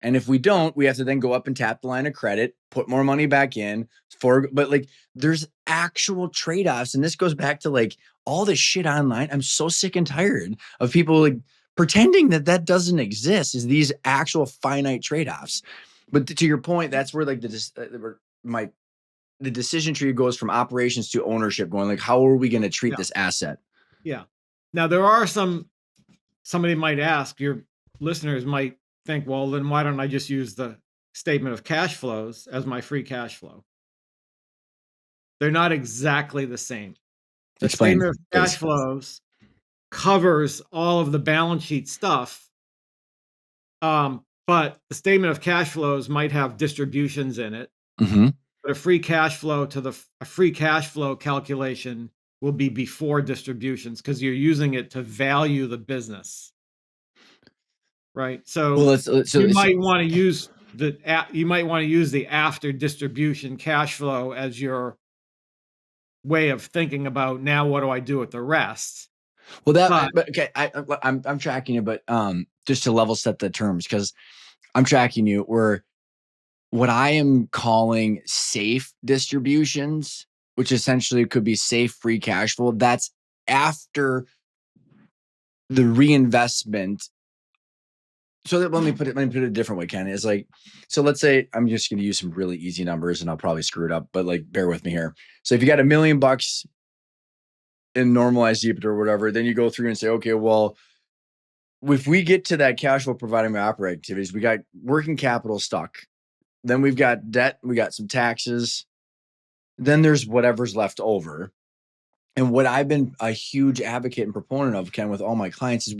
And if we don't, we have to then go up and tap the line of credit, put more money back in but like there's actual trade-offs. And this goes back to like all this shit online. I'm so sick and tired of people like pretending that that doesn't exist, is these actual finite trade-offs. But to your point, that's where like the decision tree goes from operations to ownership, going like, how are we going to treat Yeah. this asset? Yeah. Now there are somebody might ask, your listeners might think, well, then why don't I just use the statement of cash flows as my free cash flow? They're not exactly the same. The Explain, statement of cash please. flows covers all of the balance sheet stuff. But the statement of cash flows might have distributions in it. Mm-hmm. But a free cash flow calculation will be before distributions because you're using it to value the business, right? Well, So let's you so might want to use the after distribution cash flow as your way of thinking about, now what do I do with the rest? well that But but okay, I'm tracking you, but just to level set the terms, because I'm tracking you where what I am calling safe distributions, which essentially could be safe free cash flow, that's after the reinvestment. So let me put it a different way, Ken. Is like, so let's say I'm just going to use some really easy numbers, and I'll probably screw it up, but like bear with me here. So if you got $1 million in normalized EBITDA or whatever, then you go through and say, okay, well, if we get to that cash flow providing my operating activities, we got working capital stuck. Then we've got debt, we got some taxes, then there's whatever's left over. And what I've been a huge advocate and proponent of, Ken, with all my clients is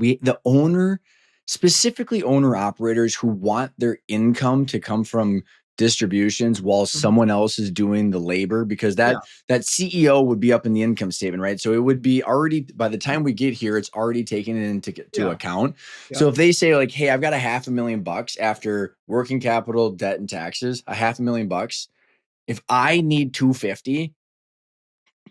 specifically owner operators who want their income to come from distributions while mhm, someone else is doing the labor, because yeah, that CEO would be up in the income statement, right? So it would be already, by the time we get here, it's already taken into to yeah, account. yeah, So if they say like, hey, I've got $500,000 after working capital, debt, and taxes, $500,000. If I need 250,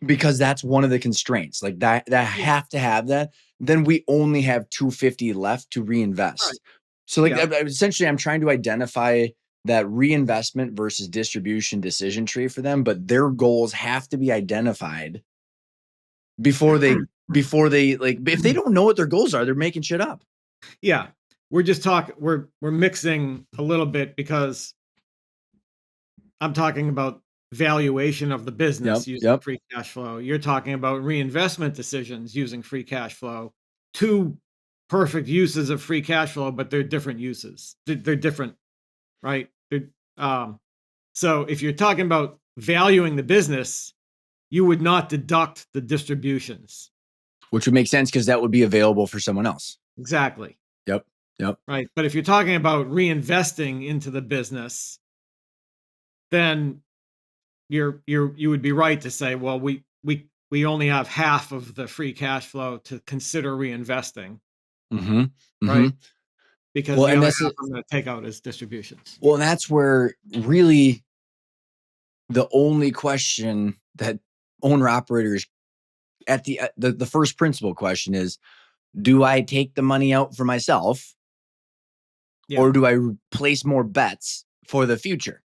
because that's one of the constraints, like that yeah, have to have that, then we only have 250 left to right, reinvest. So like yeah, essentially I'm trying to identify that reinvestment versus distribution decision tree for them, but their goals have to be identified before they like, if they don't know what their goals are, they're making shit up. yeah. We're just talking. We're mixing a little bit because I'm talking about valuation of the business Yep, using yep. free cash flow. You're talking about reinvestment decisions using free cash flow. Two perfect uses of free cash flow, but they're different uses. They're different, right? Um, so if you're talking about valuing the business, you would not deduct the distributions. Which would make sense because that would be available for someone else. Exactly. Yep, yep. Right. But if you're talking about reinvesting into the business, then you would be right to say, well, we only have half of the free cash flow to consider reinvesting, Mm-hmm, mm-hmm. right? Because Well, the and other that's half I'm going to take out as distributions. well, and that's where really the only question that owner operators at the first principle question is, do I take the money out for myself, Yeah, or do I place more bets for the future?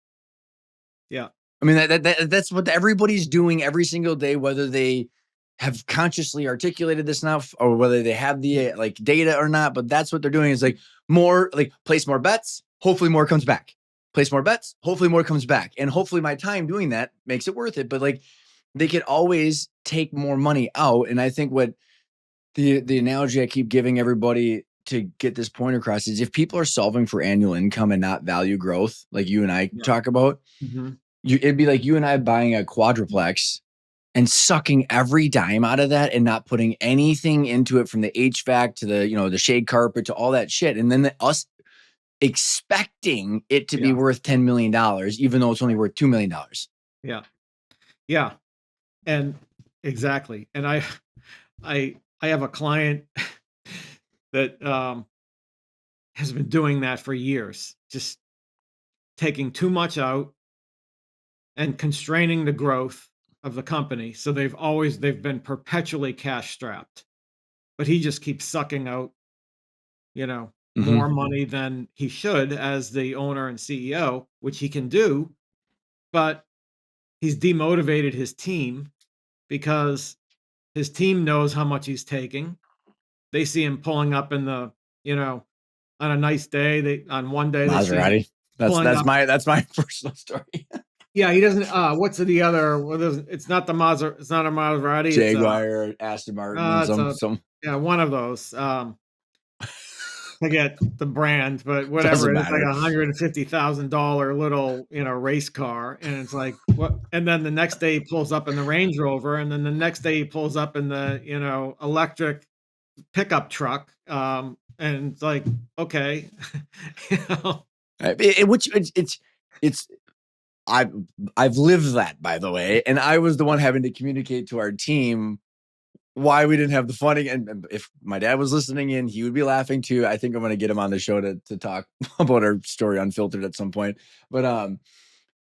yeah, I mean, that's what everybody's doing every single day, whether they have consciously articulated this enough or whether they have the like data or not. But that's what they're doing, is like more like place more bets. Hopefully more comes back. Place more bets. Hopefully more comes back. And hopefully my time doing that makes it worth it. But like they could always take more money out. And I think what the analogy I keep giving everybody to get this point across is, if people are solving for annual income and not value growth, like you and I yeah, talk about, hmm, it'd be like you and I buying a quadruplex and sucking every dime out of that and not putting anything into it, from the HVAC to the shade carpet to all that shit. And then us expecting it to be yeah, worth $10 million, even though it's only worth $2 million. yeah, yeah, and exactly. And I have a client that has been doing that for years, just taking too much out and constraining the growth of the company. So they've been perpetually cash strapped. But he just keeps sucking out, you know, Hmm. more money than he should as the owner and CEO, which he can do, but he's demotivated his team because his team knows how much he's taking. They see him pulling up in the, you know, on a nice day, on one day they see him Maserati. That's pulling that's up. my that's my personal story. Yeah, he doesn't, what's the other, what is it's not the it's not a Maserati, Jaguar, Aston Martin, it's a some yeah, one of those, forget the brand, but doesn't whatever, it's like matter. $150,000 little, race car, and it's like, what, and then the next day he pulls up in the Range Rover, and then the next day he pulls up in the, electric pickup truck, and it's like, okay, you know? Which it's I've I've lived that, by the way, and I was the one having to communicate to our team why we didn't have the funding. And if my dad was listening in, he would be laughing too. I think I'm going to get him on the show to talk about our story unfiltered at some point. But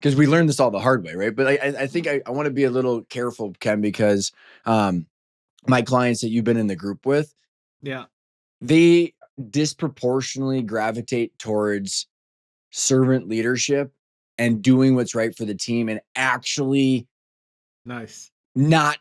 because we learned this all the hard way, right? But I think I want to be a little careful, Ken, because my clients that you've been in the group with, Yeah, they disproportionately gravitate towards servant leadership and doing what's right for the team and actually nice. not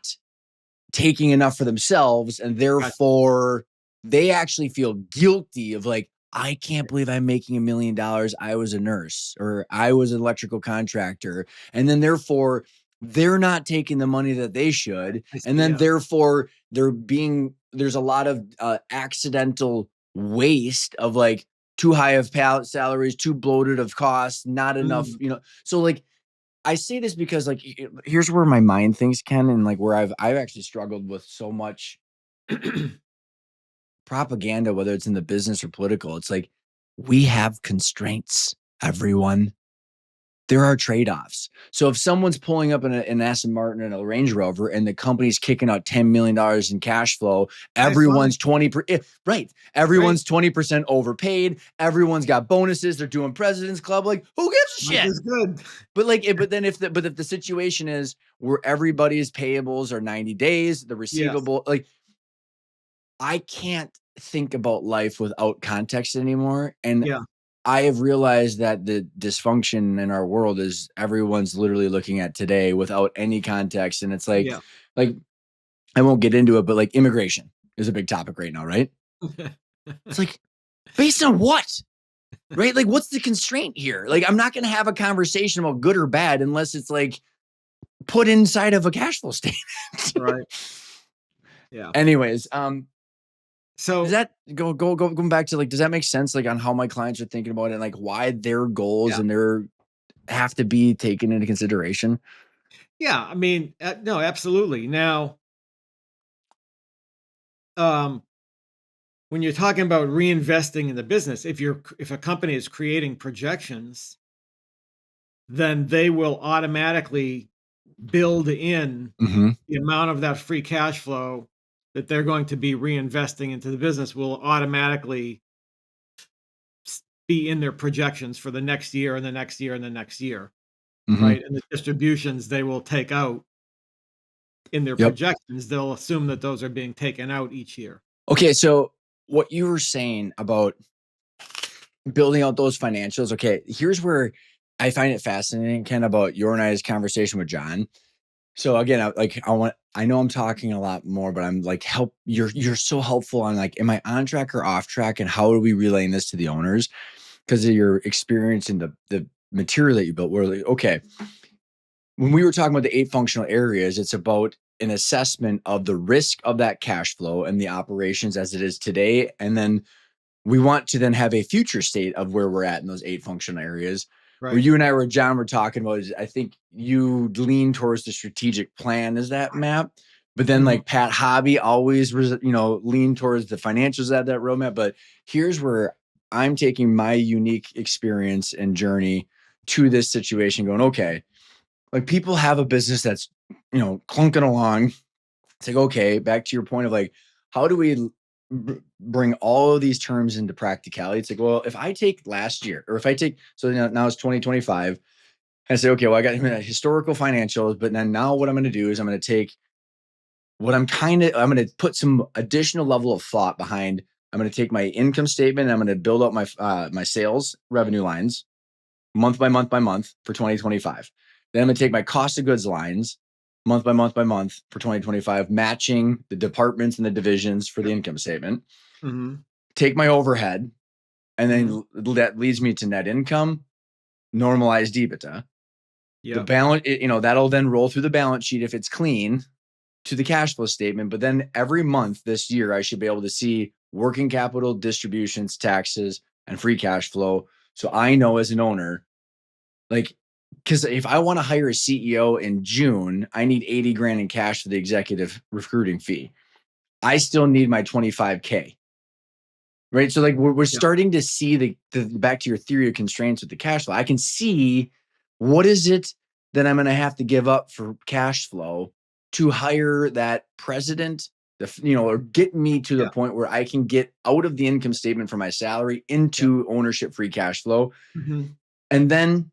taking enough for themselves, and Gotcha. therefore they actually feel guilty of like, I can't believe I'm making $1 million. I was a nurse or I was an electrical contractor. And then therefore they're not taking the money that they should. I And see, then yeah. therefore there's a lot of accidental waste of like too high of salaries, too bloated of costs, not enough, Mm. So like I say this because like here's where my mind thinks, Ken, and like where I've actually struggled with so much propaganda, whether it's in the business or political. It's like we have constraints, everyone. There are trade-offs. So if someone's pulling up in an Aston Martin and a Range Rover and the company's kicking out $10 million in cash flow, Hey, fine, everyone's 20 right. great. Everyone's 20% overpaid. Everyone's got bonuses. They're doing President's Club. Like, who gives a Life shit? is good. But like, but then if the situation is where everybody's payables are 90 days, the Yes. receivable, like I can't think about life without context anymore. And Yeah, I have realized that the dysfunction in our world is everyone's literally looking at today without any context. And it's yeah. like I won't get into it, but like immigration is a big topic right now, right? It's like based on what? Right? Like, what's the constraint here? Like, I'm not going to have a conversation about good or bad unless it's like put inside of a cash flow statement. Right, yeah. Anyways, does So that going back to like, does that make sense? Like on how my clients are thinking about it and like why their goals yeah. and their have to be taken into consideration? Yeah, I mean, no, absolutely. Now, um, when you're talking about reinvesting in the business, if a company is creating projections, then they will automatically build in Hmm. the amount of that free cash flow that they're going to be reinvesting into the business will automatically be in their projections for the next year and the next year and the next year, Hmm. right? And the distributions they will take out in their Yep. projections, they'll assume that those are being taken out each year. Okay. So what you were saying about building out those financials. Okay. Here's where I find it fascinating, Ken, about your and I's conversation with John. So again, I know I'm talking a lot more, but I'm like, you're so helpful on like, am I on track or off track? And how are we relaying this to the owners? Because of your experience in the material that you built, where like, okay, when we were talking about the 8 functional areas, it's about an assessment of the risk of that cash flow and the operations as it is today. And then we want to then have a future state of where we're at in those 8 functional areas. Where Right. you and I were, John, were talking about is I think you lean towards the strategic plan as that map. But then Mhm. like Pat Hobby always was, lean towards the financials at that roadmap. But here's where I'm taking my unique experience and journey to this situation, going, okay, like people have a business that's, clunking along. It's like, okay, back to your point of like, how do we bring all of these terms into practicality? It's like, well, if I take last year, or if I take, so now it's 2025, I say, okay, well, I got historical financials, but then now what I'm going to do is I'm going to take I'm going to put some additional level of thought behind I'm going to take my income statement and I'm going to build up my sales revenue lines month by month by month for 2025. Then I'm going to take my cost of goods lines month by month by month for 2025, matching the departments and the divisions for the income statement. Mhm. Take my overhead, and Mhm. then that leads me to net income, normalized EBITDA. The Yep. balance, that'll then roll through the balance sheet if it's clean to the cash flow statement. But then every month this year, I should be able to see working capital, distributions, taxes, and free cash flow. So I know as an owner, like, because if I want to hire a CEO in June, I need 80 grand in cash for the executive recruiting fee. I still need my 25K. Right. So like we're Yeah. starting to see the back to your theory of constraints with the cash flow. I can see what is it that I'm going to have to give up for cash flow to hire that president, or get me to the Yeah. point where I can get out of the income statement for my salary Yeah. into ownership free cash flow. Mhm. And then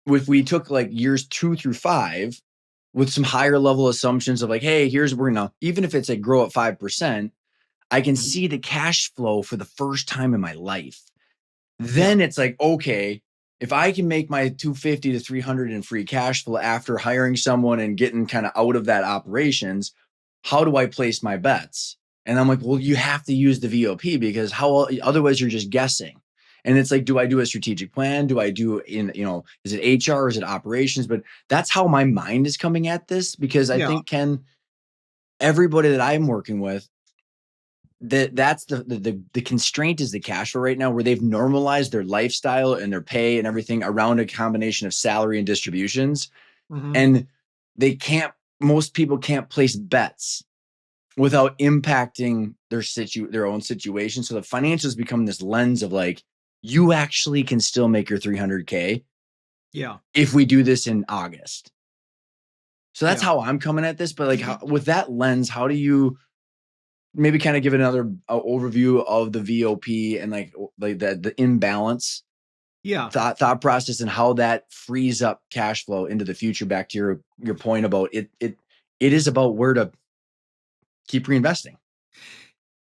if we took like years 2 through 5 with some higher level assumptions of like, hey, here's we're gonna, even if it's a grow at 5%, I can Mhm. see the cash flow for the first time in my life. Yeah. Then it's like, okay, if I can make my 250 to 300 in free cash flow after hiring someone and getting kind of out of that operations, how do I place my bets? And I'm like, well, you have to use the VOP because how otherwise you're just guessing. And it's like, do I do a strategic plan? Do I do is it HR? Is it operations? But that's how my mind is coming at this because I Yeah. think, Ken, everybody that I'm working with, that's the constraint is the cash flow right now, where they've normalized their lifestyle and their pay and everything around a combination of salary and distributions, Mhm. and they can't. Most people can't place bets without impacting their own situation. So the financials become this lens of like, you actually can still make your 300K Yeah. if we do this in August. So that's Yeah. how I'm coming at this. But like, with that lens, how do you maybe kind of give another overview of the VOP and like the imbalance Yeah. thought process and how that frees up cash flow into the future? Back to your point about it is about where to keep reinvesting.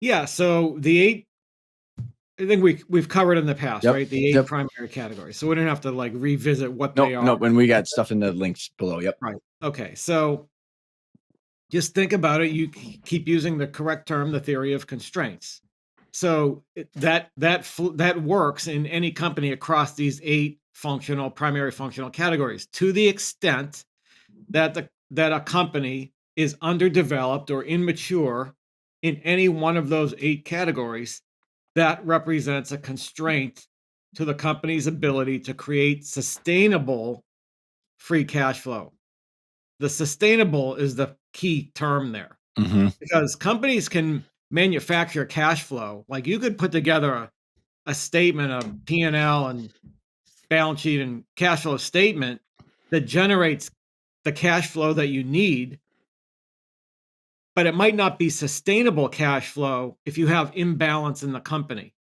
Yeah. So the 8, I think we've covered in the past, Yep. right? The 8 Yep. primary categories. So we don't have to like revisit what they Nope. are. Nope. When we got stuff in the links below. Yep. Right. Okay. So just think about it. You keep using the correct term, the theory of constraints. So that works in any company across these 8 primary functional categories to the extent that a company is underdeveloped or immature in any one of those 8 categories. That represents a constraint to the company's ability to create sustainable free cash flow. The sustainable is the key term there, Mm-hmm. because companies can manufacture cash flow. Like you could put together a statement, a P&L and balance sheet and cash flow statement that generates the cash flow that you need, but it might not be sustainable cash flow if you have imbalance in the company.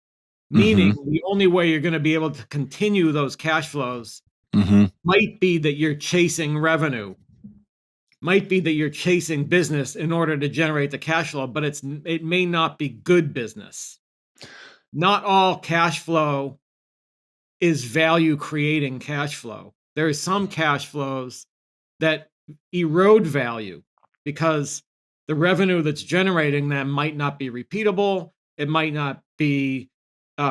Mm-hmm. Meaning the only way you're going to be able to continue those cash flows Mm-hmm. might be that you're chasing revenue, might be that you're chasing business in order to generate the cash flow, but it may not be good business. Not all cash flow is value creating cash flow. There is some cash flows that erode value because the revenue that's generating them might not be repeatable. It might not be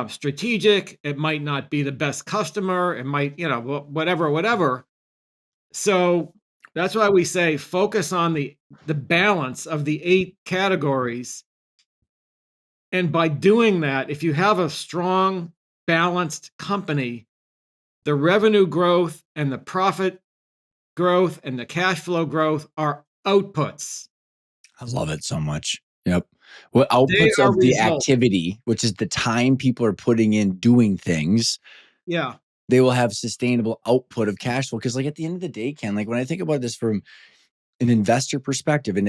strategic. It might not be the best customer. It might, whatever, whatever. So that's why we say focus on the balance of the 8 categories. And by doing that, if you have a strong, balanced company, the revenue growth and the profit growth and the cash flow growth are outputs. I love it so much. Yep. Well, They outputs are of the results. activity, which is the time people are putting in doing things, Yeah. they will have sustainable output of cash flow. Because, like, at the end of the day, Ken, like when I think about this from an investor perspective, and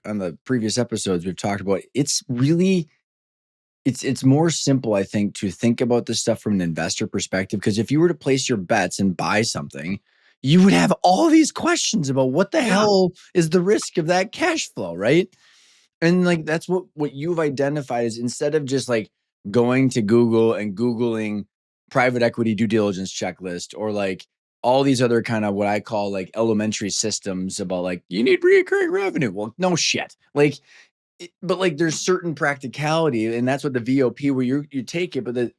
on the previous episodes we've talked about, it's really it's more simple, I think, to think about this stuff from an investor perspective. Because if you were to place your bets and buy something, you would have all these questions about what the Yeah. hell is the risk of that cash flow, right? And like that's what you've identified is instead of just like going to Google and Googling private equity due diligence checklist or like all these other kind of what I call like elementary systems about like you need recurring revenue. Well, no shit. Like but like there's certain practicality and that's what the VOP where you take it, but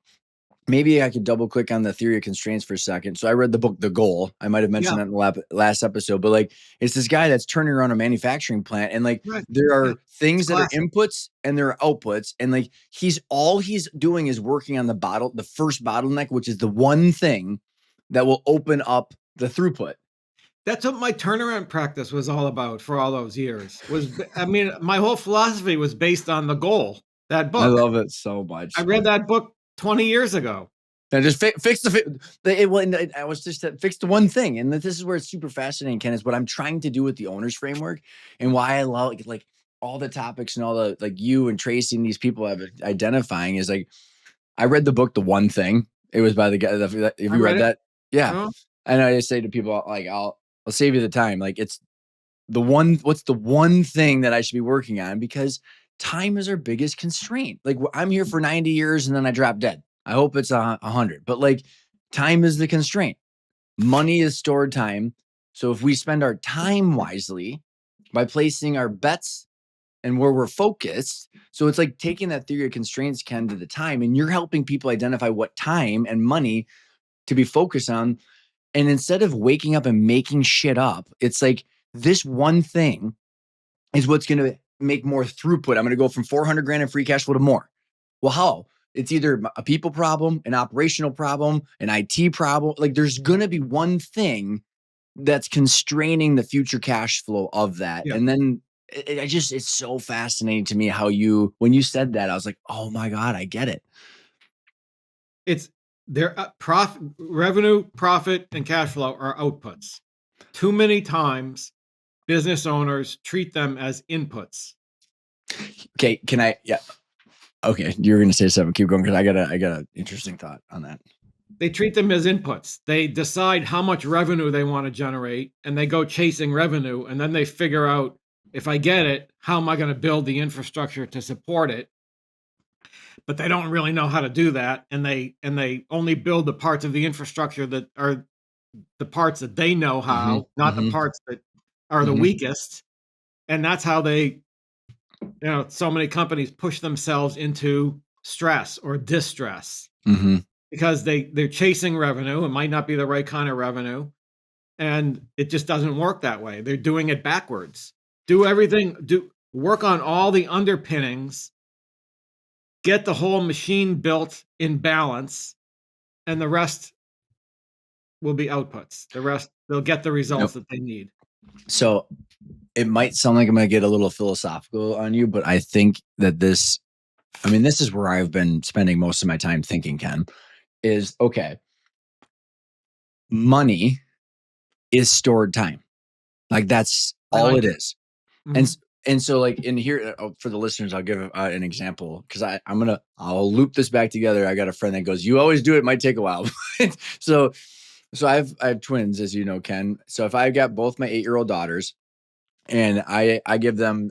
maybe I could double click on the theory of constraints for a second. So I read the book The Goal. I might have Yeah, mentioned that in the last episode, but like it's this guy that's turning around a manufacturing plant and like right. there Yeah, are it's things that are classic. inputs and there are outputs and like he's doing is working on the first bottleneck, which is the one thing that will open up the throughput. That's what my turnaround practice was all about for all those years. I mean, my whole philosophy was based on The Goal, that I book. love it so I much. read that book 20 years ago. And just fix I was just fix the one thing, and this is where it's super fascinating, Ken. Is what I'm trying to do with the owners framework, and why I love like all the topics and all the like you and Tracy and these people have identifying is like I read the book The One Thing. It was by the guy. Have I you read read it. that? Yeah, Oh, and I just say to people like I'll save you the time. Like it's the one what's the one thing that I should be working on because time is our biggest constraint. Like I'm here for 90 years and then I drop dead. I hope it's 100, but like time is the constraint. Money is stored time. So if we spend our time wisely by placing our bets and where we're focused, so it's like taking that theory of constraints, Ken, to the time, and you're helping people identify what time and money to be focused on. And instead of waking up and making shit up, it's like this one thing is what's going to make more throughput. I'm going to go from 400 grand in free cash flow to more. Well, how? It's either a people problem, an operational problem, an IT problem. Like there's going to be one thing that's constraining the future cash flow of that. yeah. And then it's so fascinating to me how when you said that, I was like, oh my God, I get it. It's their profit, revenue, profit, and cash flow are outputs. Too many times, business owners treat them as inputs. Okay. Can I, yeah. Okay. You're going to say something. Keep going. Cause I got an interesting thought on that. They treat them as inputs. They decide how much revenue they want to generate and they go chasing revenue. And then they figure out if I get it, how am I going to build the infrastructure to support it? But they don't really know how to do that. And they only build the parts of the infrastructure that are the parts that they know Mm-hmm. how, not the Mm-hmm. parts that are the Mm-hmm. weakest. And that's how so many companies push themselves into stress or distress Mm-hmm. because they're chasing revenue. It might not be the right kind of revenue, and it just doesn't work that way. They're doing it backwards. Do everything, do work on all the underpinnings, get the whole machine built in balance, and the rest will be outputs. The rest, they'll get the Yep. results that they need. So it might sound like I'm going to get a little philosophical on you, but I think that this is where I've been spending most of my time thinking, Ken, is okay, money is stored time. Like that's I all like it it. is. And, Mhm. and so like in here for the listeners, I'll give an example because I'll loop this back together. I got a friend that goes, you always do it. It might take a while. so, so I have twins, as you know, Ken. So if I've got both my 8-year-old daughters and I give them,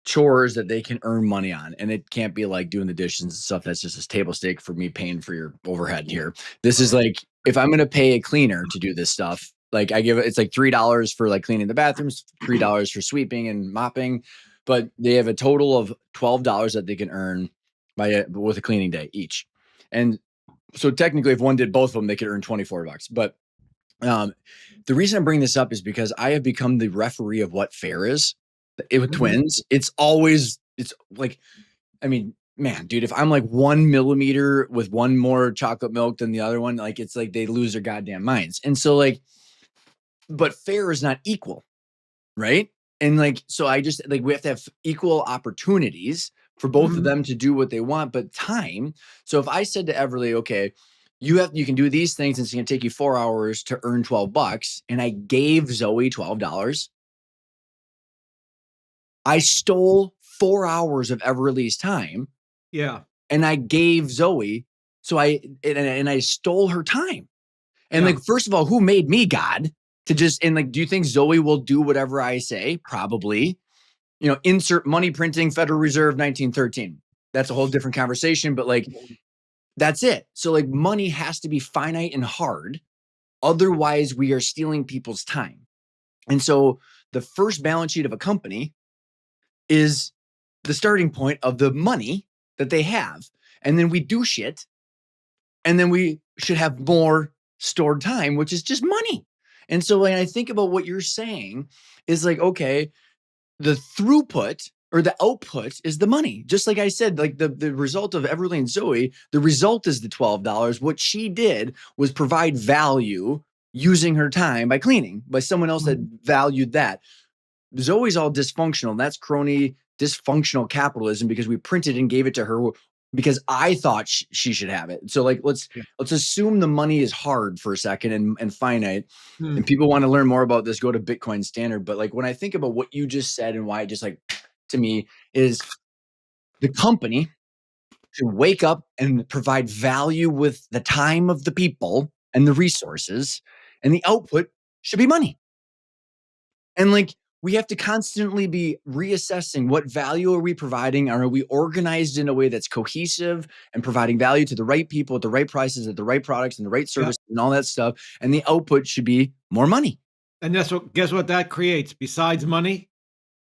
chores that they can earn money on. And it can't be like doing the dishes and stuff. That's just a table stake for me paying for your overhead here. This is like if I'm gonna pay a cleaner to do this stuff, like it's like $3 for like cleaning the bathrooms, $3 for sweeping and mopping, but they have a total of $12 that they can earn with a cleaning day each. And so technically, if one did both of them, they could earn $24. But um, the reason I bring this up is because I have become the referee of what fair is. With Mhm. twins, it's like, I mean, man, dude, if I'm like 1 millimeter with one more chocolate milk than the other one, like it's like they lose their goddamn minds. And so like, but fair is not equal, right? And like, so I just like we have to have equal opportunities for both of Mhm. them to do what they want, but time. So if I said to Everly, okay, you can do these things, and it's gonna take you 4 hours to earn $12, and I gave Zoe $12, I stole 4 hours of Everly's time Yeah. and I gave Zoe, so and I stole her time. And Yeah. like, first of all, who made me God to just, and like, do you think Zoe will do whatever I say? Probably. insert money printing, Federal Reserve, 1913. That's a whole different conversation, but like, that's it. So like money has to be finite and hard. Otherwise, we are stealing people's time. And so the first balance sheet of a company is the starting point of the money that they have. And then we do shit. And then we should have more stored time, which is just money. And so when I think about what you're saying, is like, okay, the throughput or the output is the money. Just like I said, like the result of Everly and Zoe, the result is the $12. What she did was provide value using her time by cleaning by someone else that valued that. Zoe's all dysfunctional. That's crony dysfunctional capitalism because we printed and gave it to her because I thought she should have it. So like Yeah. let's assume the money is hard for a second and finite. And Mm. people want to learn more about this, go to Bitcoin Standard. But like when I think about what you just said and why it just like to me is the company should wake up and provide value with the time of the people and the resources, and the output should be money. And like we have to constantly be reassessing what value are we providing? Are we organized in a way that's cohesive and providing value to the right people at the right prices, at the right products and the right Yeah. services and all that stuff? And the output should be more money. And that's what guess what that creates besides money?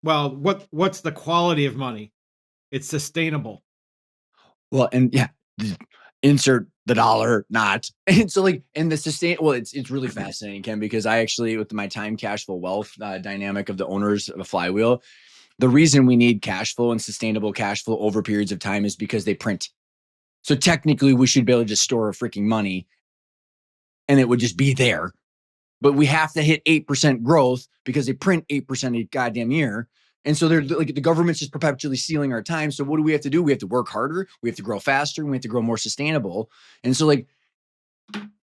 Well, what's the quality of money? It's sustainable. Well, and yeah, insert the dollar, not. And so like, and the sustain, well, it's really fascinating, Ken, because I actually, with my time cash flow wealth dynamic of the owners of a flywheel, the reason we need cash flow and sustainable cash flow over periods of time is because they print. So technically, we should be able to just store our freaking money and it would just be there. But we have to hit 8% growth because they print 8% a goddamn year. And so they're like the government's just perpetually stealing our time. So what do we have to do? We have to work harder. We have to grow faster. And we have to grow more sustainable. And so like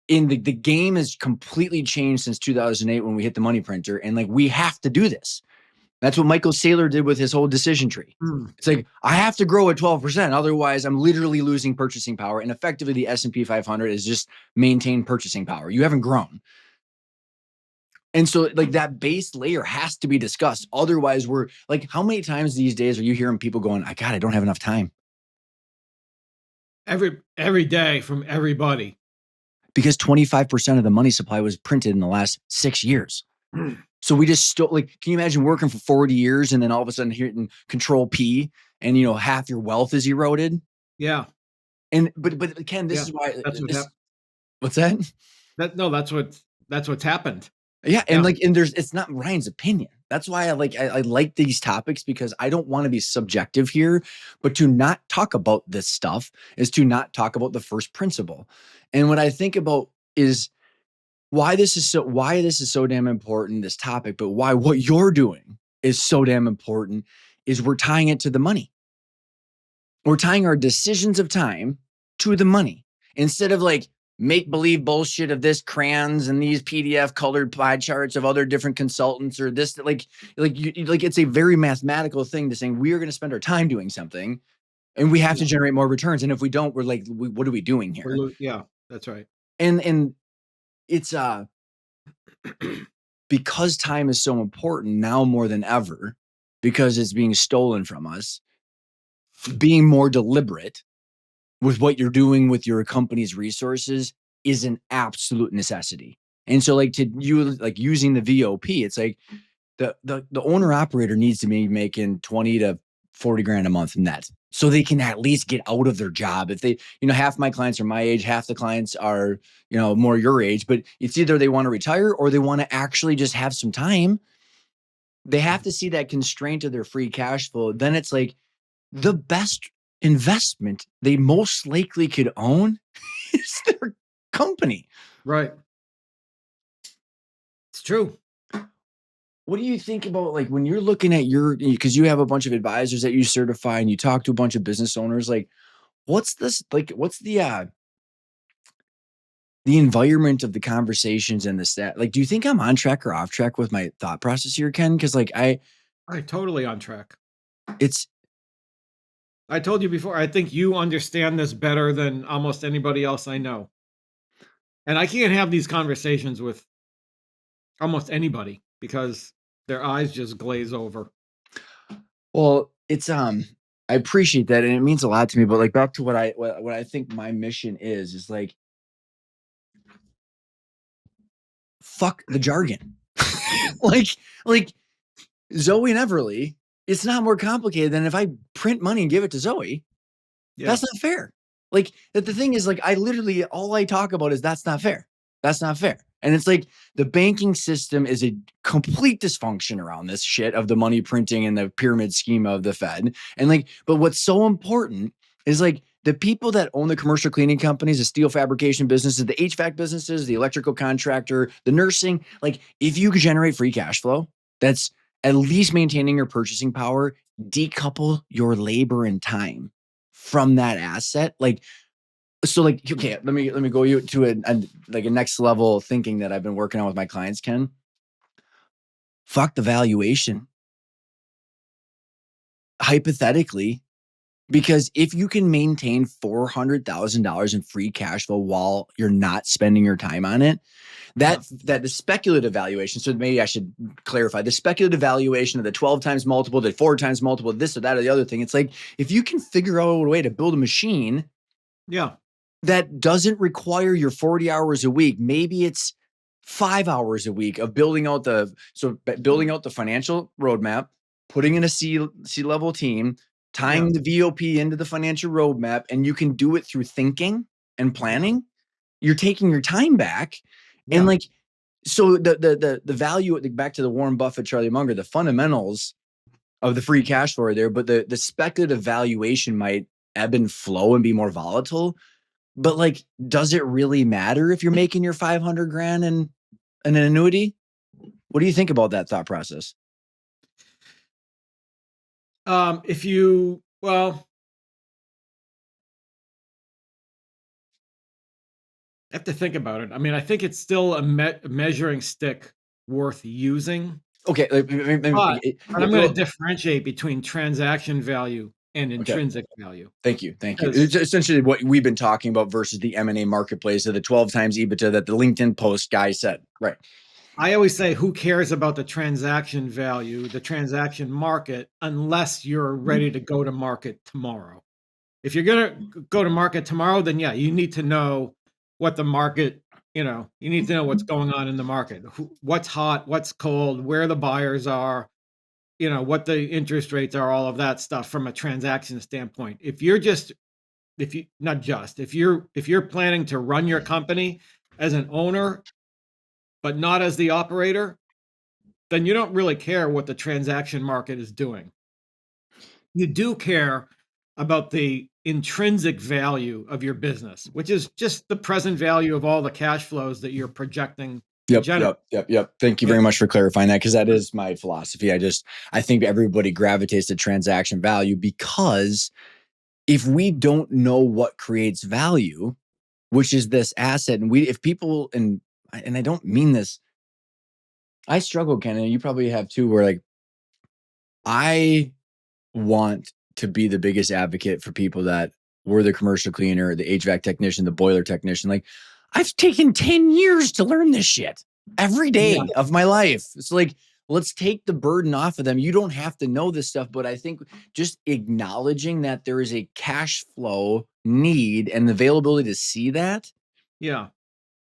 in the game has completely changed since 2008 when we hit the money printer. And like we have to do this. That's what Michael Saylor did with his whole decision tree. Mm. It's like I have to grow at 12%, otherwise I'm literally losing purchasing power. And effectively, the S&P 500 is just maintain purchasing power. You haven't grown, and so like that base layer has to be discussed. Otherwise, we're like, how many times these days are you hearing people going, I don't have enough time Every day from everybody. because 25% of the money supply was printed in the last 6 years. So we just still like, can you imagine working for 40 years and then all of a sudden hitting control P and half your wealth is eroded? Yeah. And but Ken, this Yeah. is why That's what this happened. what's that? That no, that's what's happened. Yeah, and Yeah. like and there's it's not Ryan's opinion. That's why I like these topics because I don't want to be subjective here, but to not talk about this stuff is to not talk about the first principle. And what I think about is why this is so damn important, this topic, but why what you're doing is so damn important is we're tying it to the money. We're tying our decisions of time to the money instead of like make believe bullshit of this crayons and these PDF colored pie charts of other different consultants or this like it's a very mathematical thing to saying we are going to spend our time doing something and we have Yeah. to generate more returns, and if we don't, we're like what are we doing here? Yeah, that's right. And it's because time is so important now more than ever because it's being stolen from us, being more deliberate with what you're doing with your company's resources is an absolute necessity. And so like to you like using the VOP, it's like the owner operator needs to be making 20 to 40 grand a month net. So they can at least get out of their job. If they, half my clients are my age, half the clients are, more your age, but it's either they want to retire or they want to actually just have some time. They have to see that constraint of their free cash flow. Then it's like the best investment they most likely could own is their company. Right. It's true. What do you think about like when you're looking at because you have a bunch of advisors that you certify and you talk to a bunch of business owners, like what's the environment of the conversations and the stat? Like, do you think I'm on track or off track with my thought process here, Ken? Because like Right, totally on track. it's I told you before, I think you understand this better than almost anybody else I know. And I can't have these conversations with almost anybody because their eyes just glaze over. Well, it's I appreciate that and it means a lot to me, but like back to what I think my mission is like fuck the jargon. like like Zoe and Everly, it's not more complicated than if I print money and give it to Zoe. Yeah. That's not fair. Like the thing is, like, I literally all I talk about is that's not fair. That's not fair. And it's like the banking system is a complete dysfunction around this shit of the money printing and the pyramid scheme of the Fed. And like, but what's so important is like the people that own the commercial cleaning companies, the steel fabrication businesses, the HVAC businesses, the electrical contractor, the nursing, like if you could generate free cash flow, that's at least maintaining your purchasing power, decouple your labor and time from that asset. Like, so like, okay, let me go you to like a next level thinking that I've been working on with my clients, Ken. Fuck the valuation. Hypothetically, because if you can maintain $400,000 in free cash flow while you're not spending your time on it, Yeah. that the speculative valuation. So maybe I should clarify the speculative valuation of the 12 times multiple, the 4 times multiple, this or that or the other thing. It's like if you can figure out a way to build a machine Yeah. that doesn't require your 40 hours a week. Maybe it's 5 hours a week of building out the financial roadmap, putting in a C level team, Yeah. tying the VOP into the financial roadmap, and you can do it through thinking and Yeah. planning. You're taking your time back, and Yeah. like so the value back to the Warren Buffett, Charlie Munger, the fundamentals of the free cash flow are there, but the speculative valuation might ebb and flow and be more volatile. But like, does it really matter if you're making your 500 grand in an annuity? What do you think about that thought process? If you well, I have to think about it. I mean, I think it's still a measuring stick worth using, Okay, but I'm going to well, differentiate between transaction value and okay. intrinsic value Thank you, thank you. because It's essentially what we've been talking about versus the M&A marketplace of the 12 times EBITDA that the LinkedIn post guy said. Right. I always say, who cares about the transaction value, the transaction market, unless you're ready to go to market tomorrow. If you're going to go to market tomorrow, then yeah, you need to know what the market, you need to know what's going on in the market, what's hot, what's cold, where the buyers are, what the interest rates are, all of that stuff from a transaction standpoint. If you not just if you're planning to run your company as an owner but not as the operator, then you don't really care what the transaction market is doing. You do care about the intrinsic value of your business, which is just the present value of all the cash flows that you're projecting to Yep, generate. yep, yep, yep. Thank you Yeah. very much for clarifying that because that is my philosophy. I think everybody gravitates to transaction value because if we don't know what creates value, which is this asset, and we if people and I don't mean this, I struggle, Ken, and you probably have too, where like I want to be the biggest advocate for people that were the commercial cleaner, the HVAC technician, the boiler technician. Like, I've taken 10 years to learn this shit every Yeah. day of my life. It's like, let's take the burden off of them. You don't have to know this stuff, but I think just acknowledging that there is a cash flow need and the availability to see that. Yeah.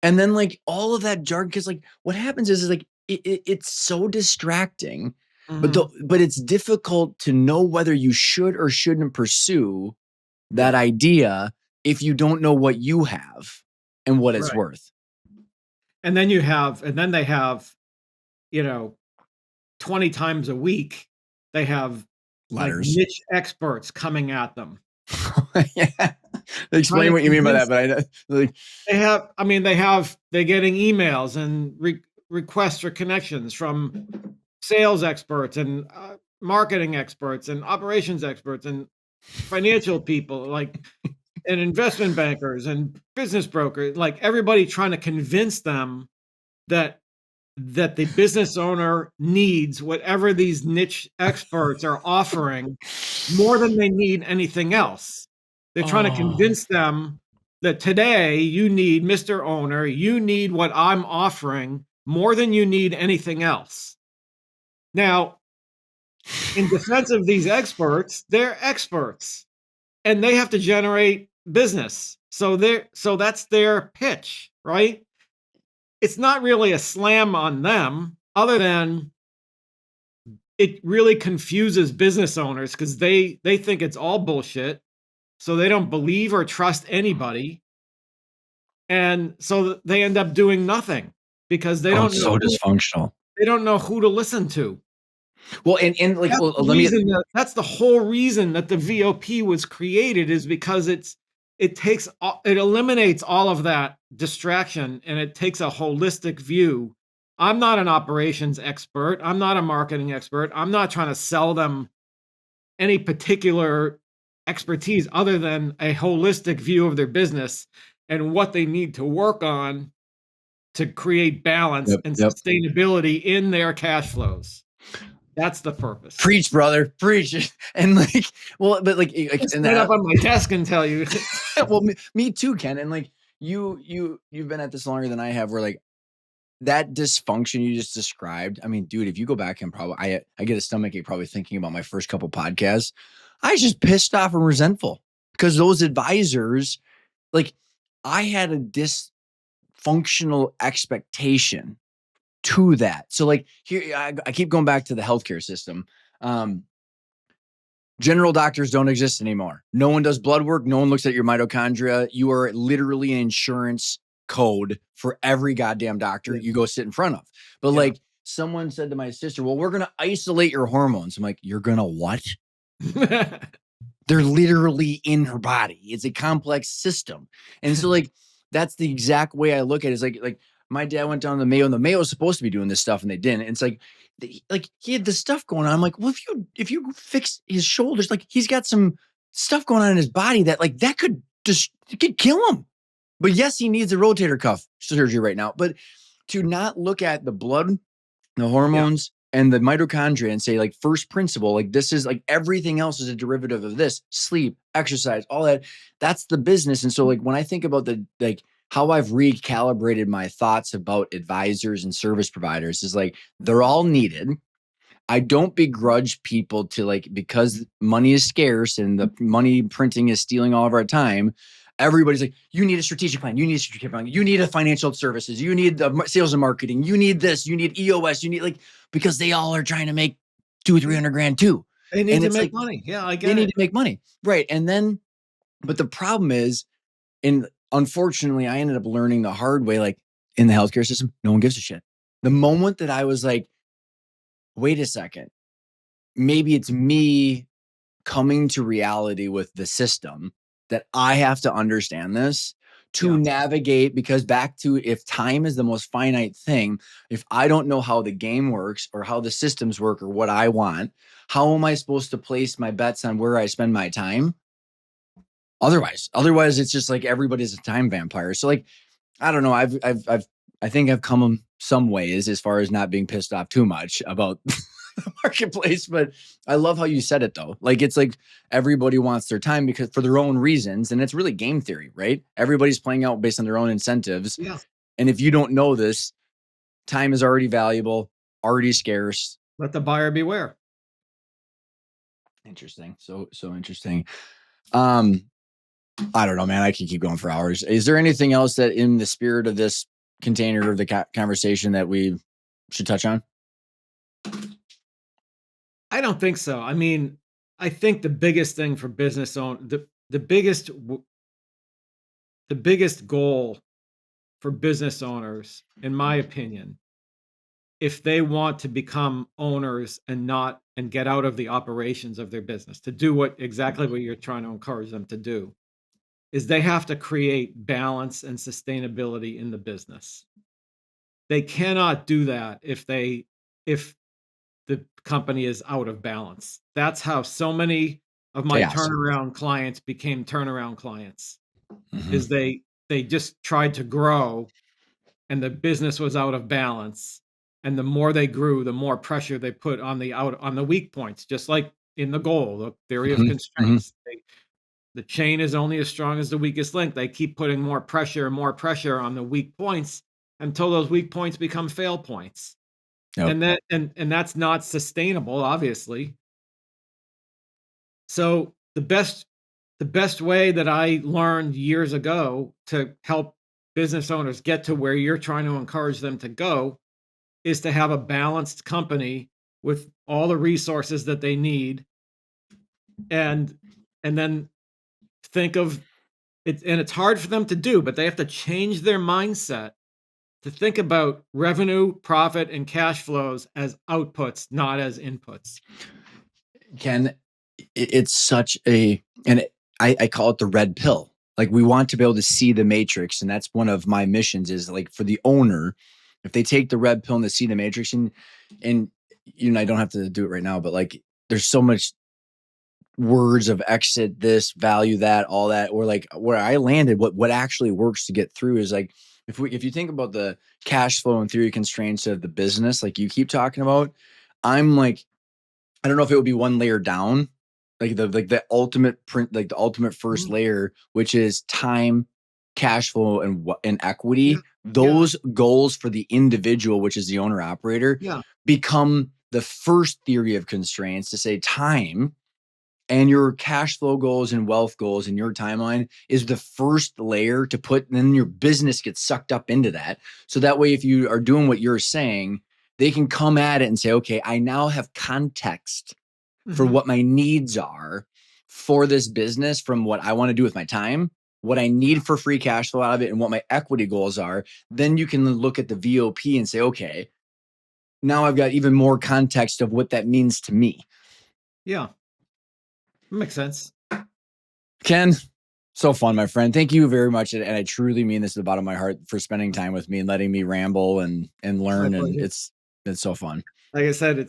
And then like all of that jargon, because like what happens is like it's so distracting, Mhm. but it's difficult to know whether you should or shouldn't pursue that Yeah. idea if you don't know what you have and what it's Right. worth. And then they have, you know, 20 times a week, they have like Letters. niche experts coming at them, Yeah. trying Explain to what you mean by that, convince. but I like They're getting emails and requests for connections from sales experts and marketing experts and operations experts and financial people and investment bankers and business brokers, like everybody trying to convince them that the business owner needs whatever these niche experts are offering more than they need anything else. They're trying to oh, convince them that today you need, Mr. Owner, you need what I'm offering more than you need anything else. Now, in defense of these experts, they're experts and they have to generate business. So that's their pitch, right? It's not really a slam on them other than it really confuses business owners because they think it's all bullshit. So they don't believe or trust anybody. And so they end up doing nothing because Oh, it's so dysfunctional. they don't know who to listen to. Well, and like, That's well, the let me. reason that's the whole reason that the VOP was created is because it eliminates all of that distraction and it takes a holistic view. I'm not an operations expert. I'm not a marketing expert. I'm not trying to sell them any particular expertise other than a holistic view of their business and what they need to work on to create balance Yep, and yep. sustainability in their cash flows. That's the purpose. Preach, brother, preach. And like, well, but like, Just and stand up that, on my desk and tell you. well, me too, Ken. And like, you've been at this longer than I have. Where like that dysfunction you just described. I mean, dude, if you go back and probably, I get a stomachache probably thinking about my first couple podcasts. I was just pissed off and resentful because those advisors, like, I had a dysfunctional expectation to that. So like here, I keep going back to the healthcare system. Um, General doctors don't exist anymore. No one does blood work. No one looks at your mitochondria. You are literally an insurance code for every goddamn doctor Yeah. you go sit in front of. But Yeah. like someone said to my sister, well, we're going to isolate your hormones. I'm like, you're going to what? They're literally in her body. It's a complex system. And so like that's the exact way I look at it. Is like my dad went down to the Mayo and the Mayo was supposed to be doing this stuff and they didn't. And it's like he had this stuff going on. I'm like, well, if you fix his shoulders, like he's got some stuff going on in his body that like that could just it could kill him. But yes, he needs a rotator cuff surgery right now. But to not look at the blood, the Yeah. hormones, and the mitochondria and say, like, first principle, like, this is like everything else is a derivative of this sleep, exercise, all that. That's the business. And so, like, when I think about the, like, how I've recalibrated my thoughts about advisors and service providers is like they're all needed. I don't begrudge people to like because money is scarce and the money printing is stealing all of our time. Everybody's like, you need a strategic plan. You need a strategic plan. You need a financial services. You need the sales and marketing. You need this. You need EOS. You need like because they all are trying to make two, 300 grand too. They need And to it's make like money. Yeah, I they get need it. to make money, right? And then, but the problem is, and unfortunately, I ended up learning the hard way. Like in the healthcare system, no one gives a shit. The moment that I was like, wait a second, maybe it's me coming to reality with the system that I have to understand this to Yeah. navigate because back to if time is the most finite thing, if I don't know how the game works or how the systems work or what I want, how am I supposed to place my bets on where I spend my time? Otherwise it's just like everybody's a time vampire. So like I don't know. I think I've come some ways as far as not being pissed off too much about the marketplace. But I love how you said it though. Like it's like everybody wants their time because for their own reasons, and it's really game theory, right? Everybody's playing out based on their own incentives. Yeah. And if you don't know this, time is already valuable, already scarce. Let the buyer beware. Interesting. So interesting. Um, I don't know, man. I can keep going for hours. Is there anything else that, in the spirit of this container of the conversation, that we should touch on? I don't think so. I mean, I think the biggest thing for business own the biggest goal for business owners, in my opinion, if they want to become owners and get out of the operations of their business, to do exactly what you're trying to encourage them to do, is they have to create balance and sustainability in the business. They cannot do that if the company is out of balance. That's how so many of my Chaos. turnaround clients became turnaround clients, Mhm. is they just tried to grow and the business was out of balance. And the more they grew, the more pressure they put on the weak points, just like in the goal, the theory of Mhm. Mhm. constraints. The chain is only as strong as the weakest link. They keep putting more pressure and more pressure on the weak points until those weak points become fail points. Yep. And that's not sustainable, obviously. So the best way that I learned years ago to help business owners get to where you're trying to encourage them to go is to have a balanced company with all the resources that they need, and then think of it. And it's hard for them to do, but they have to change their mindset to think about revenue, profit, and cash flows as outputs, not as inputs. Ken, it's such a, and I call it the red pill. Like we want to be able to see the matrix, and that's one of my missions. Is like for the owner, if they take the red pill and to see the matrix, and I don't have to do it right now, but like there's so much words of exit, this value, that, all that, or like where I landed, what actually works to get through is like if you think about the cash flow and theory constraints of the business, like you keep talking about, I'm like, I don't know if it would be one layer down, like the ultimate print, like the ultimate first Mhm. layer, which is time, cash flow, and Yeah, equity. yeah, Those goals for the individual, which is the owner operator, yeah. become the first theory of constraints to say time and your cash flow goals and wealth goals and your timeline is the first layer to put, and then your business gets sucked up into that. So that way, if you are doing what you're saying, they can come at it and say, okay, I now have context for Mhm. what my needs are for this business from what I want to do with my time, what I need for free cash flow out of it, and what my equity goals are. Then you can look at the VOP and say, okay, now I've got even more context of what that means to me. Yeah, makes sense. Ken, so fun, my friend. Thank you very much. And I truly mean this to the bottom of my heart for spending time with me and letting me ramble and My learn. And pleasure. it's so fun. Like I said,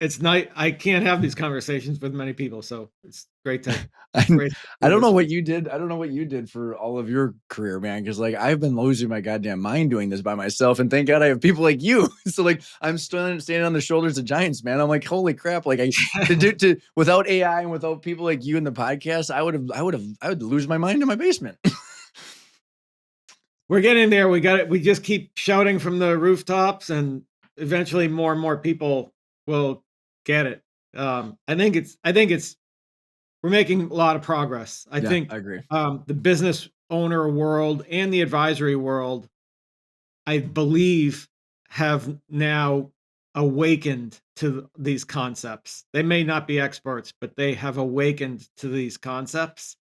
it's night. I can't have these conversations with many people, so it's I, great to I do don't know this. what you did. I don't know what you did for all of your career, man. Cause like I've been losing my goddamn mind doing this by myself. And thank God I have people like you. So like I'm standing on the shoulders of giants, man. I'm like, holy crap. Like to without AI and without people like you in the podcast, I would lose my mind in my basement. We're getting there. We got it. We just keep shouting from the rooftops, and eventually, more and more people will get it. I think it's we're making a lot of progress. I Yeah, think I agree. the business owner world and the advisory world, I believe, have now awakened to these concepts. They may not be experts, but they have awakened to these concepts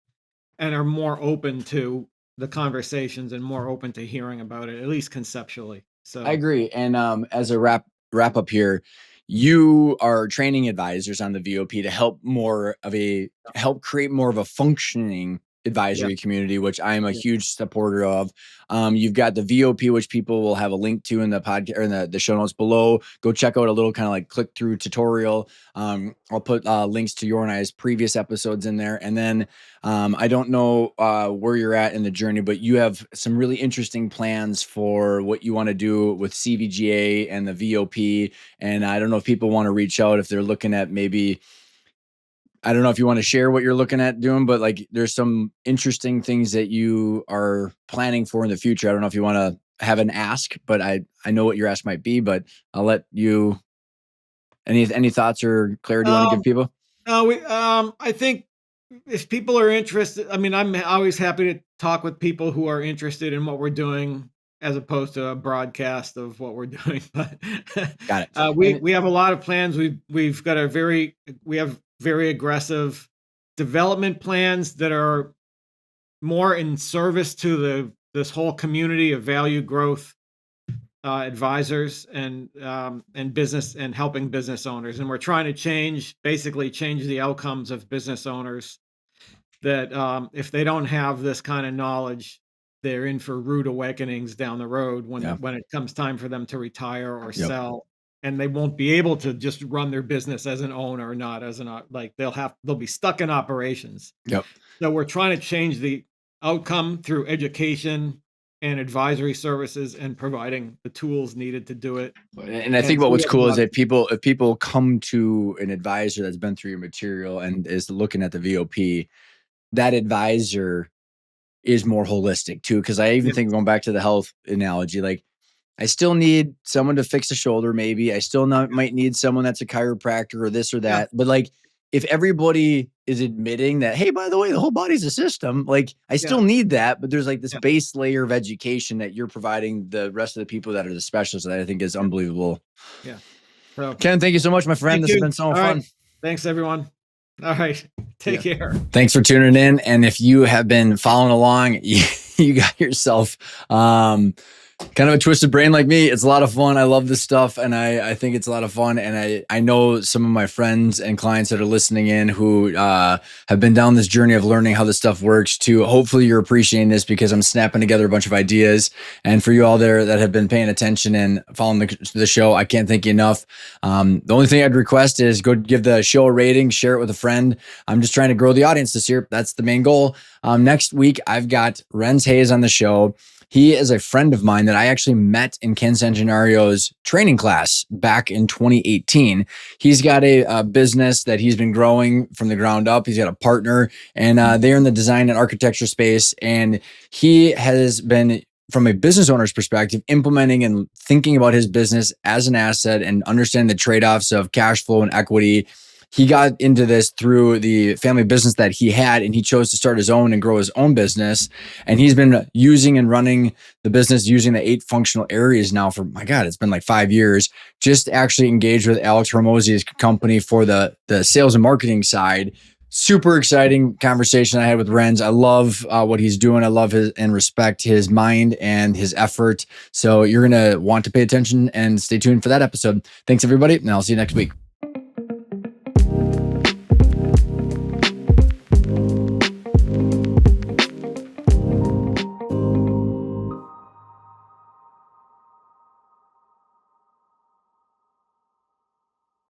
and are more open to the conversations and more open to hearing about it, at least conceptually. I So, agree. And as a wrap up here, you are training advisors on the VOP to help create more of a functioning yeah, advisory community, which I am a yeah, huge supporter of. You've got the VOP, which people will have a link to in the podcast or in the show notes below. Go check out a little kind of like click through tutorial. I'll put links to your and I's previous episodes in there, and then I don't know where you're at in the journey, but you have some really interesting plans for what you want to do with CVGA and the VOP. And I don't know if people want to reach out if they're looking at maybe, I don't know if you want to share what you're looking at doing, but like there's some interesting things that you are planning for in the future. I don't know if you want to have an ask, but I know what your ask might be, but I'll let you, any thoughts or clarity you want to give um, people? no, I think if people are interested, I mean, I'm always happy to talk with people who are interested in what we're doing, as opposed to a broadcast of what we're doing. But Got it. we And we have a lot of plans. We've got we have very aggressive development plans that are more in service to this whole community of value growth advisors and business and helping business owners. And we're trying to basically change the outcomes of business owners that if they don't have this kind of knowledge, they're in for rude awakenings down the road yeah, when it comes time for them to retire or yep, sell. And they won't be able to just run their business as an owner, not as like they'll be stuck in operations. yep. So we're trying to change the outcome through education and advisory services and providing the tools needed to do it. And I think And about so we what's have a cool is lot of that if people come to an advisor that's been through your material and is looking at the VOP, that advisor is more holistic too. Cause I even yeah, think going back to the health analogy, like I still need someone to fix a shoulder. Maybe I still might need someone that's a chiropractor or this or Yeah, that. But like, if everybody is admitting that, hey, by the way, the whole body's a system, like I yeah, still need that, but there's like this yeah, base layer of education that you're providing the rest of the people that are the specialists that I think is yeah, unbelievable. yeah. So, Ken, thank you so much, my friend. thank This has you. been so All right. fun. Thanks, everyone. All right. Take Yeah. care. Thanks for tuning in. And if you have been following along, you got yourself kind of a twisted brain like me. It's a lot of fun. I love this stuff, and I think it's a lot of fun. And I know some of my friends and clients that are listening in who have been down this journey of learning how this stuff works too. Hopefully you're appreciating this because I'm snapping together a bunch of ideas. And for you all there that have been paying attention and following the show, I can't thank you enough. The only thing I'd request is go give the show a rating, share it with a friend. I'm just trying to grow the audience this year. That's the main goal. Next week, I've got Renz Hayes on the show. He is a friend of mine that I actually met in Ken Sanginario's training class back in 2018. He's got a business that he's been growing from the ground up. He's got a partner, and they're in the design and architecture space. And he has been, from a business owner's perspective, implementing and thinking about his business as an asset and understanding the trade-offs of cash flow and equity. He got into this through the family business that he had, and he chose to start his own and grow his own business. And he's been using and running the business using the 8 functional areas now for, my God, it's been like 5 years. Just actually engaged with Alex Hormozzi's company for the sales and marketing side. Super exciting conversation I had with Renz. I love what he's doing. I love his and respect his mind and his effort. So you're going to want to pay attention and stay tuned for that episode. Thanks, everybody, and I'll see you next week.